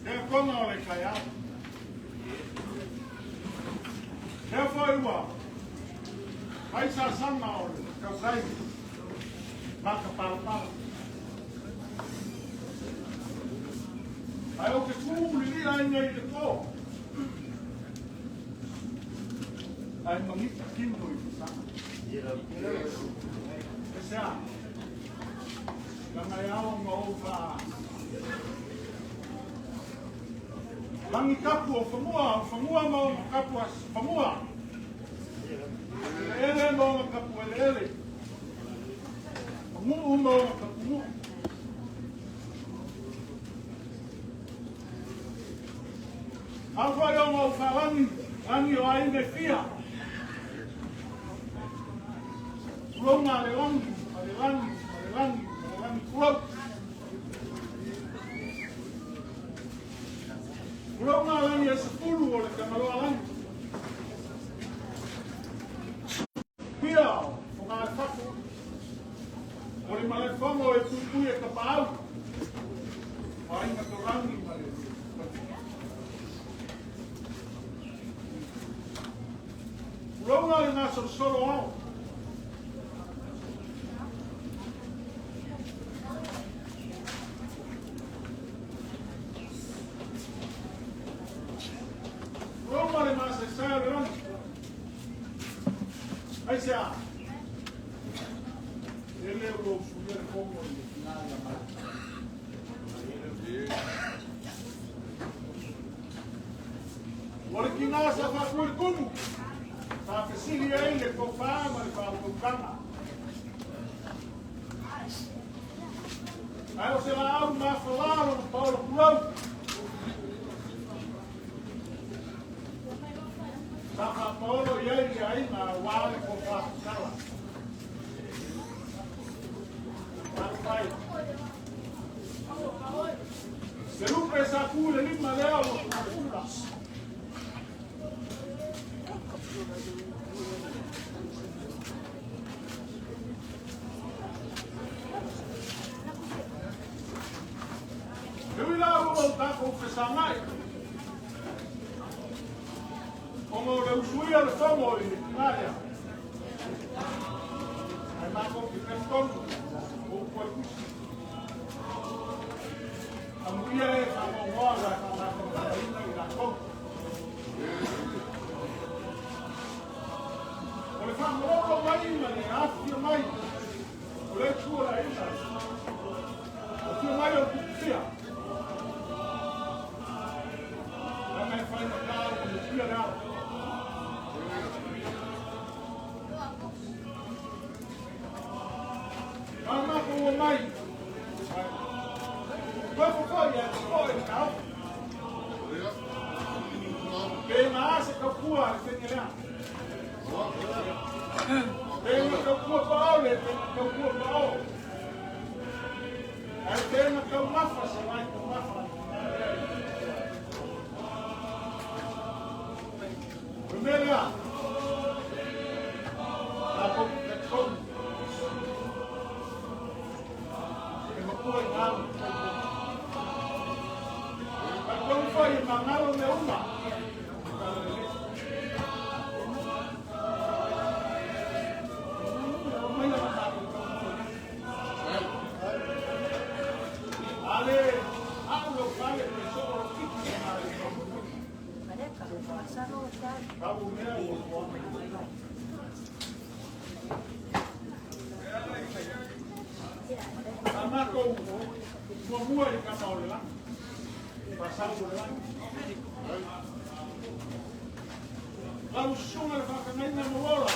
They're going on a kayak. Therefore, you are. I saw some now, because I back a palpal. I hope the school really I need to go. I'm going to need to kill you. Yeah. Kangayawang maupa. Langi kapu o whamua mau kapu as whamua. Ele mau kapu ele. Mu mau kapu mu. Alfa yo mau langi o ai me fia. Ronga le langi. Kurang malang ya 10 oleh kamera lang. Pia, mga fato. Oleh malang fongo e tutu e kapal. Ay naturang ni malang. Kurang malang na solo ao. Aí se a ele é o primeiro como na olha que nós a fazer como tá que se ele com fama para o cana Ai o se la au ma falalo na Paulo Pulau. Saka Paulo iai ai na wale ko pa kala. Pai. Se lupe sa kule lima leo na kula. Lui la volta confessamai. Como le usui al tomo in Italia. Ai mago che peston o qualcuno. A mulher a moda a cocaína e a coca. Olha fa molto mai ne affio mai. Olha sua ainda. O que mais eu queria. Vai fazer cara no dia dela. Mama com mãe. Vamos foi tal. Quem mais que eu pua, tem lá. Tem que eu pua Paulo, tem que eu pua Paulo. Aí tem que eu mafa, se vai com mafa. Primeiro, a competição. Mas quando foi mamar o meu uma. Ale, hablo vale pessoa o que Amako, mamua di kamau lah, pasal bulan. Lalu sungai pakai main nama bola.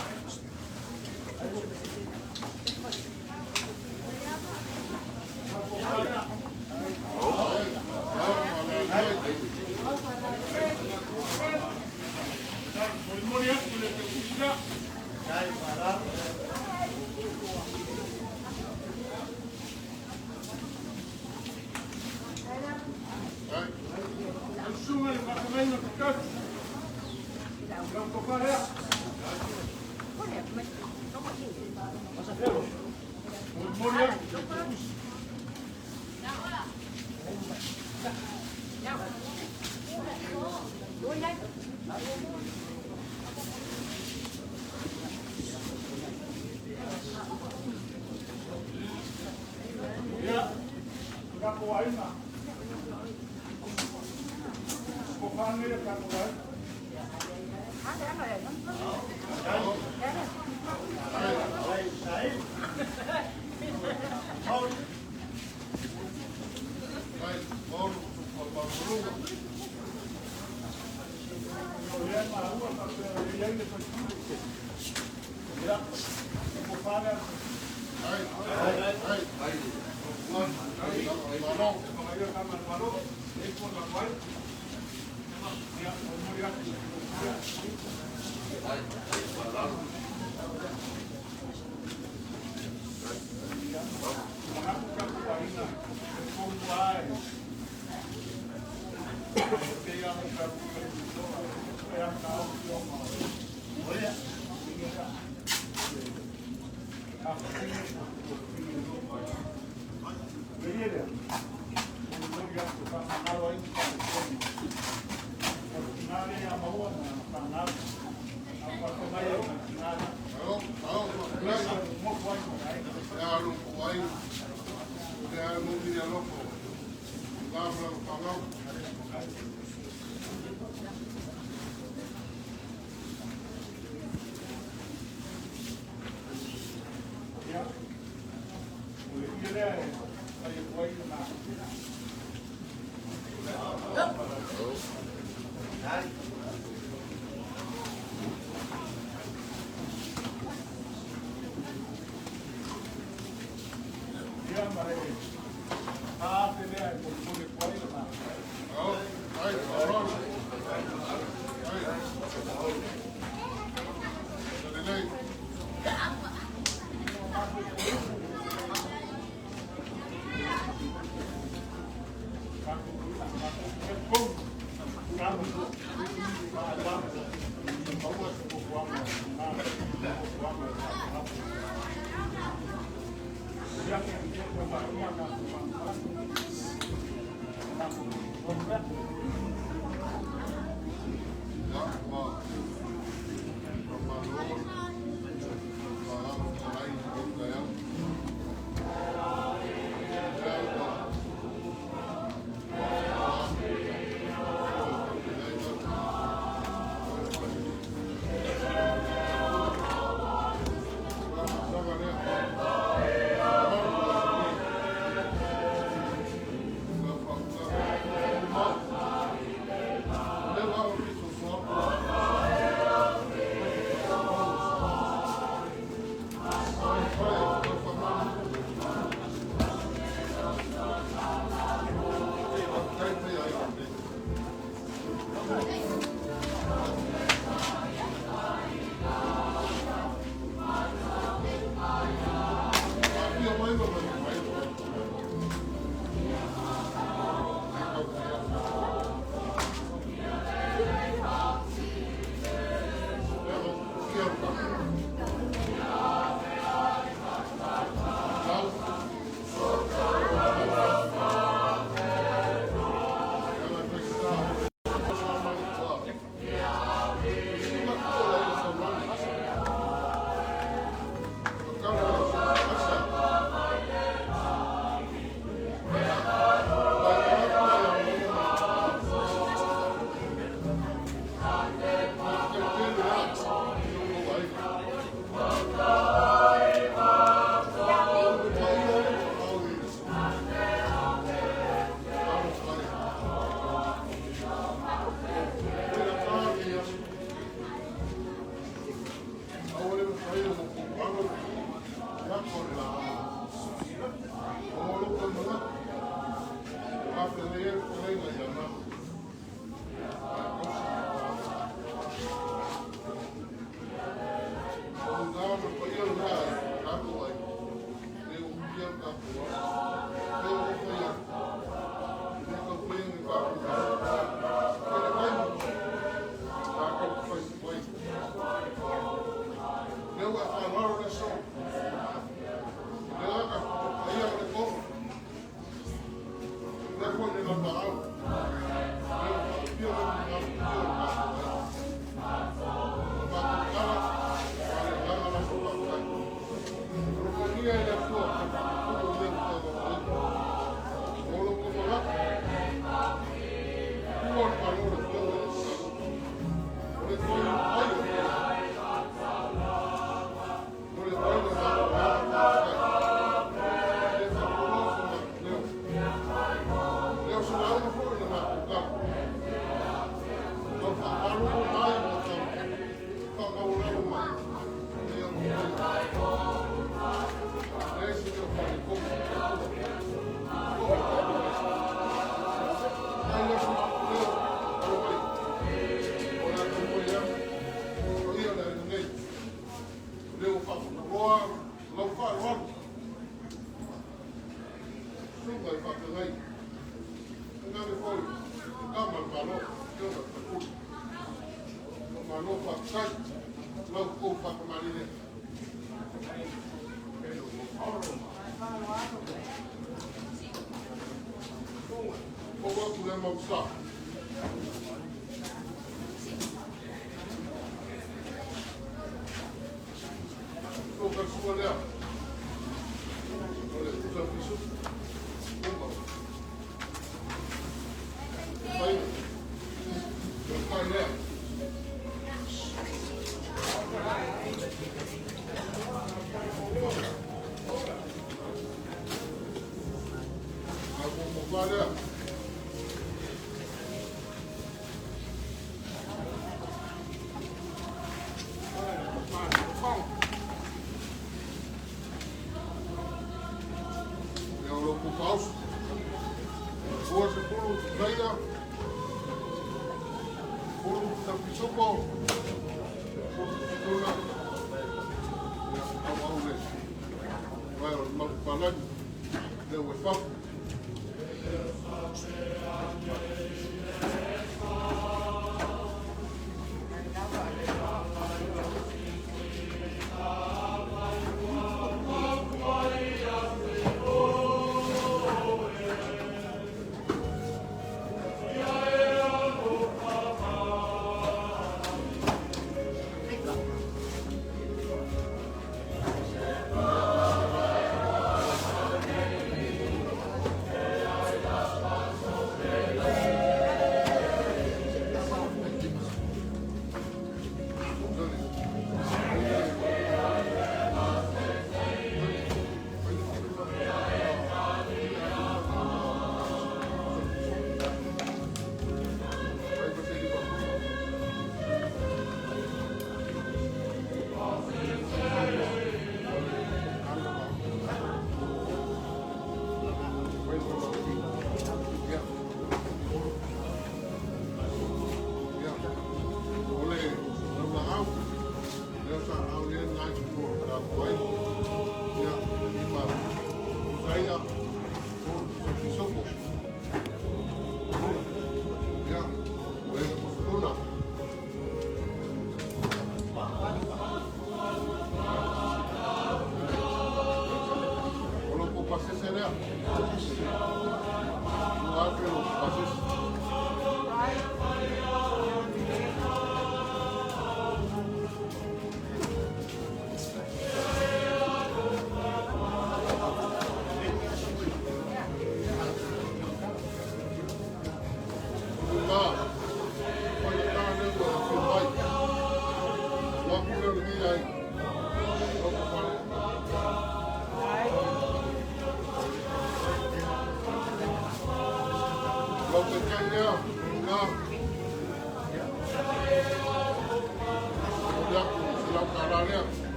Ua se pulu zaia. Pulu tapisoko. Pulu tuna. Au au le. Vai o mau palani. Leo e papu.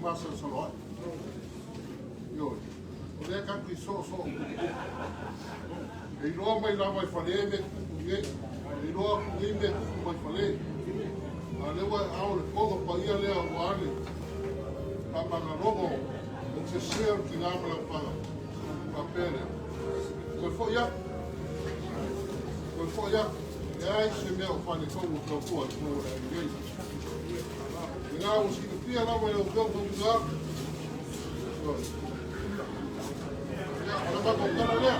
Masa salot. Yo. Ole ka ki so. E loa mai la mai fale me nge. E loa ni me mai fale. Ale wa au le pogo pa ia le awale. Pa na rogo. O se ser ki la ma pa. Pa pele. Ko fo ya. E ai se me o fale ko o ko ko nge. Nga o si pia la mai o ko nga. Ya, ona ba ko kana le.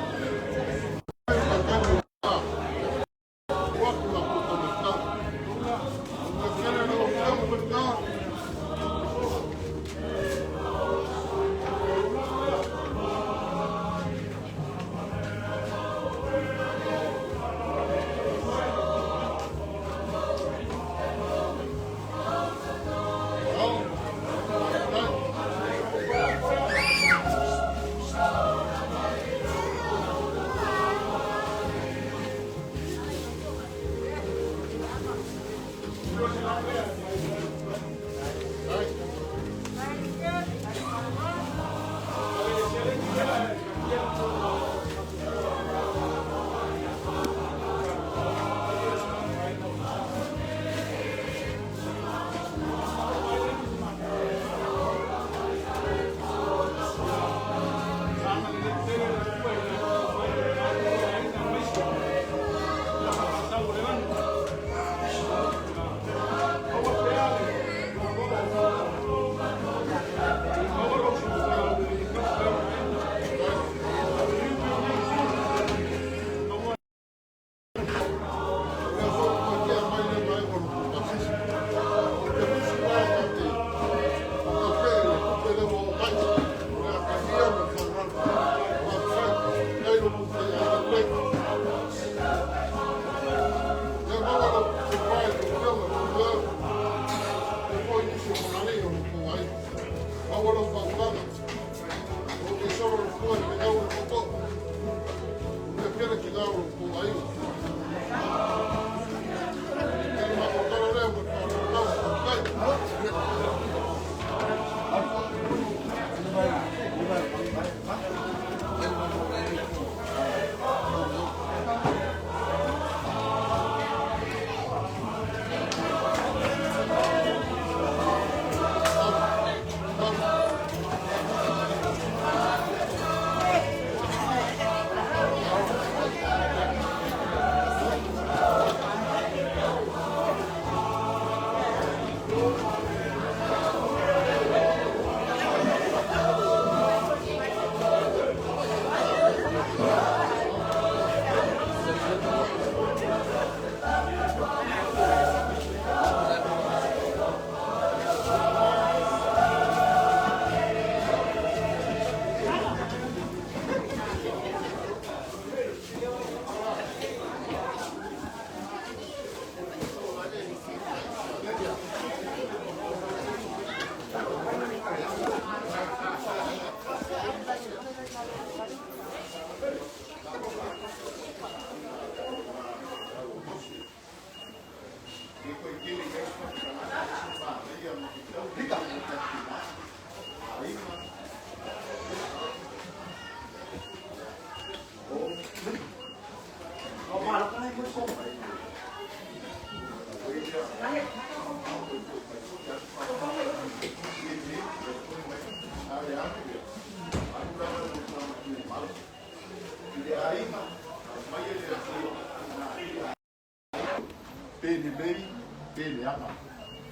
Pele lei, pele ama.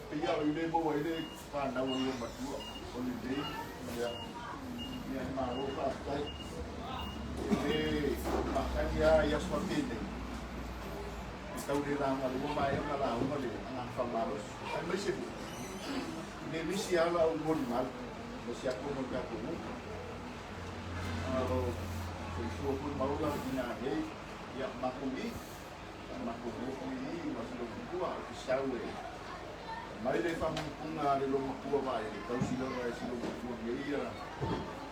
Pia o ile bo ile pa na o yo batu o le ya ya ma o pa tai. Ele makanya ya swa pele. Tau de la ma lo ma ya la o le ana famaros. Ai mai se. Ne misi ala o bon mal. Mo se ako mo ka ko. O so ko ma o la dina he ya makumi. Makubuku ini masih lokua isawe. Mari le famu kunga le lo makua vai le tau silo vai silo makua ngeia.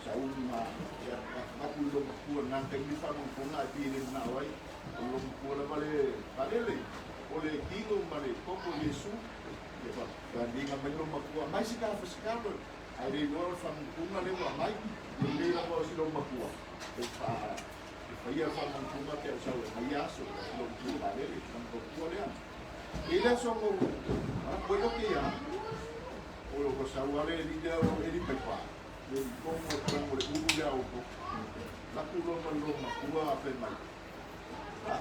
Sauma ya maku lo makua nang kai famu kunga pi le na wai. Lo makua la vale vale ole kilo male como Yesu. Ya pa bandinga me lo makua mai sika fiskalo. Ai le lo famu kunga le mai. Le la mo silo makua. Pa ia famu kunga ke sawe mai aso lo makua le ele só o apoio que há o pessoal ali liga ele pepa ele como o já o lá tudo no macua a mais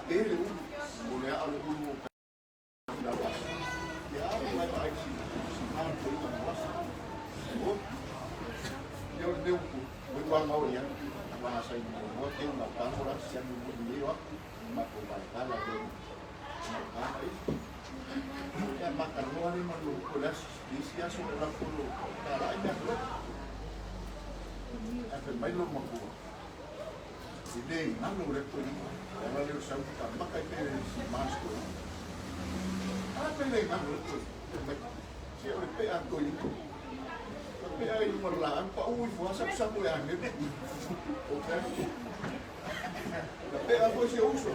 ele o le ao o da base já vai para aqui se mal foi uma nossa eu deu o igual maioria agora sai no tem uma câmera se no dinheiro uma cobertura lá ya makarno ni malu kulas disia sudah puluh cara ini apa main lo maku ini nang lo rekto ni kalau lo sabu tak pakai si masko apa ni nang lo tu si orang pe aku ini pe ai merlaan pa ui puasa sabu yang ni okey pe aku si uso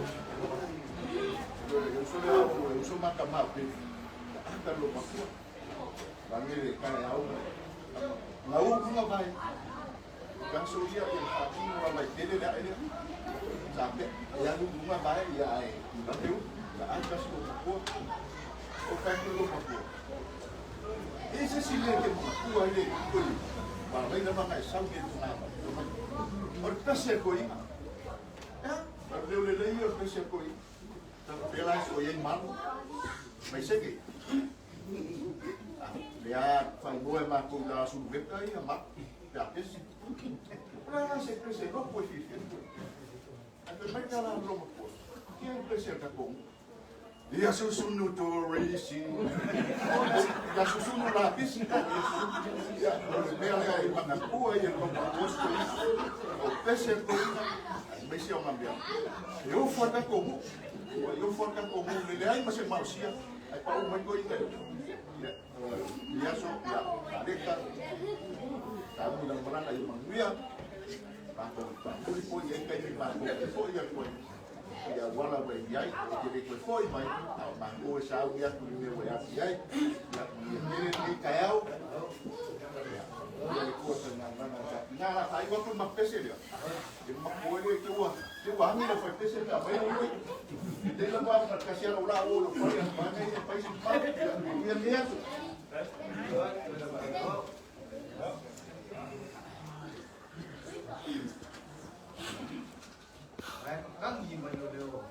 eu sou macamape anda lo makua bangere kai au na uma vai kan suria yang pagi mulai tele dah ini sampai yang uma vai ya ai nanti na anda sih makua o kan lo makua esse silêncio makua ele kuli vai levar mais sangue do nada o pese coi eu lelei o pese coi pela isso aí mano mas cheguei lihat fai boa mas com da subeta aí a mak já pes para se crescer não pode ir até vai cá lá no motor que é crescer tá bom dia susuno to racing já susuno lápis já bela aí para rua e com posto o pes mas se eu cambiar eu for da como eu for da como ele aí mas é malusia aí para o mãe coi dia so ya adeta tahu mudah-mudahan ayo mangguya pangkul foi yang kai pangkul foi yang foi ya wala ba yai jadi foi mai manggu sa ya ku ni wa ya ya ni kayau le ko sa na na la ai ko ma pese le e ma ko le ke wa mi le fa pese ta vai o de la ba ka ka sia la o lo ko ya ma nei e país pa e le ato Kan gì mà nhiều điều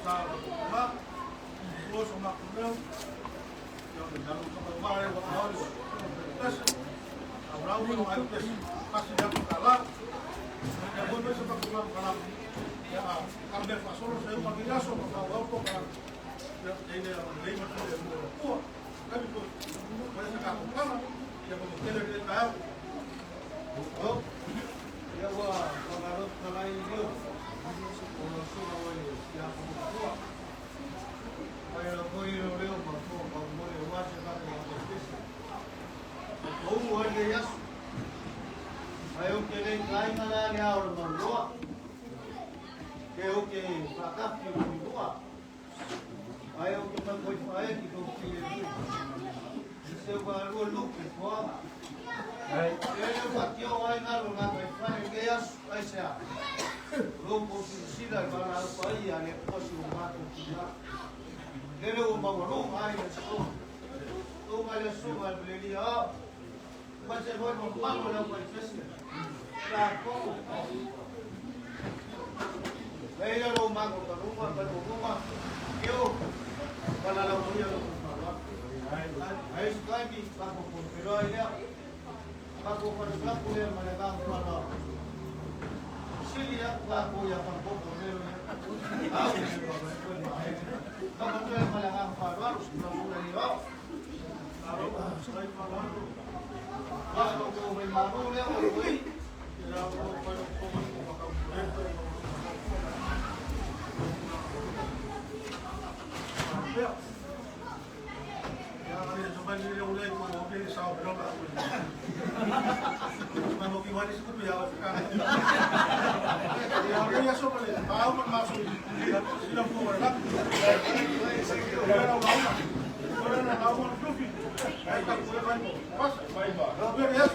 Mak, terus mak kemudian yang dalam kemarin waktu awal tes, Abraham kalau ayo tes kasih dia kalah, dia pun bisa pakai kalah. Ya, kambil pasal saya pakai langsung kalau kau kan, ini lima kali yang kuat, kan itu banyak sekali kalah, yang mungkin dia tahu. Oh, ya wah, kalau ini dia. Ayaw kini kain na lang niya orang mandua. Ayaw kini pakap yung mandua. Ayaw kini pagkuipaya kita kini. Isa ba lulo kipwa? Ayaw patio ay nalo na kaya kayas ay siya. Lupo sila para paya ni posi umato sila. Kaya umawalo ay naso. Tumalas sumal beliau. Macam mana membangun dalam proses laku. Saya rumah kita rumah baru rumah. Yo, kalauเราpunya rumah, hay sekali baku pun beroya, baku pun baku yang mana baku mana. Sini ya baku yang baku pun beroya. Baku tu yang mana baku harus baku lagi oh. Kalau kau membangun dia boleh. Yang ada zaman ini mulai mobil sahur berapa? Cuma mobil manis itu biar sekarang. Yang dia semua ni, tahu masuk sudah keluar lah. Orang nak awal tu, saya tak boleh bantu. Pas, baik bah. Biar ya.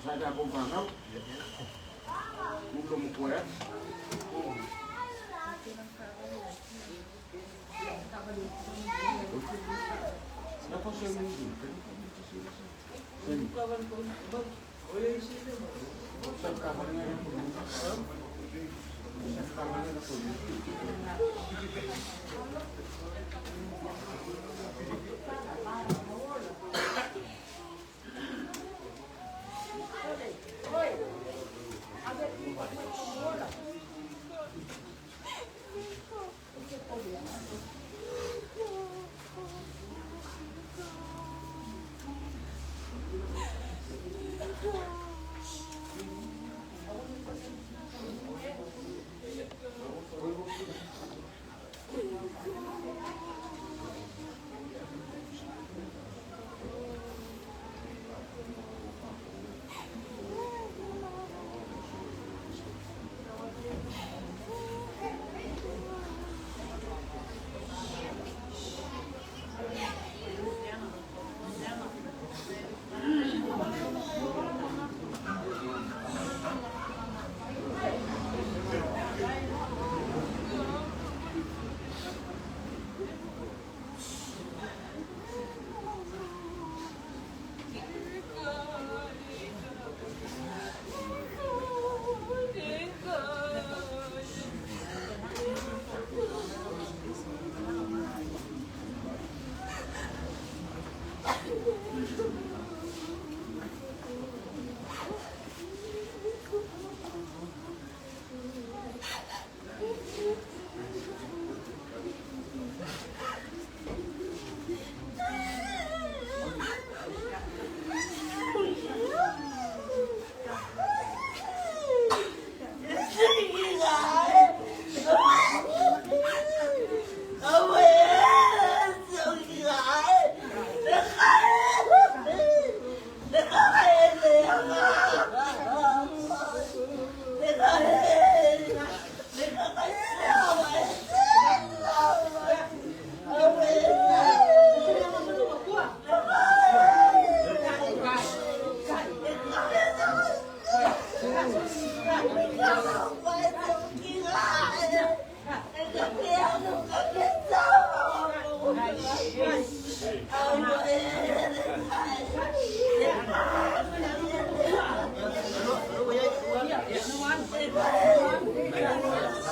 Saya aku bangau, belum kue. Siapa sih ini?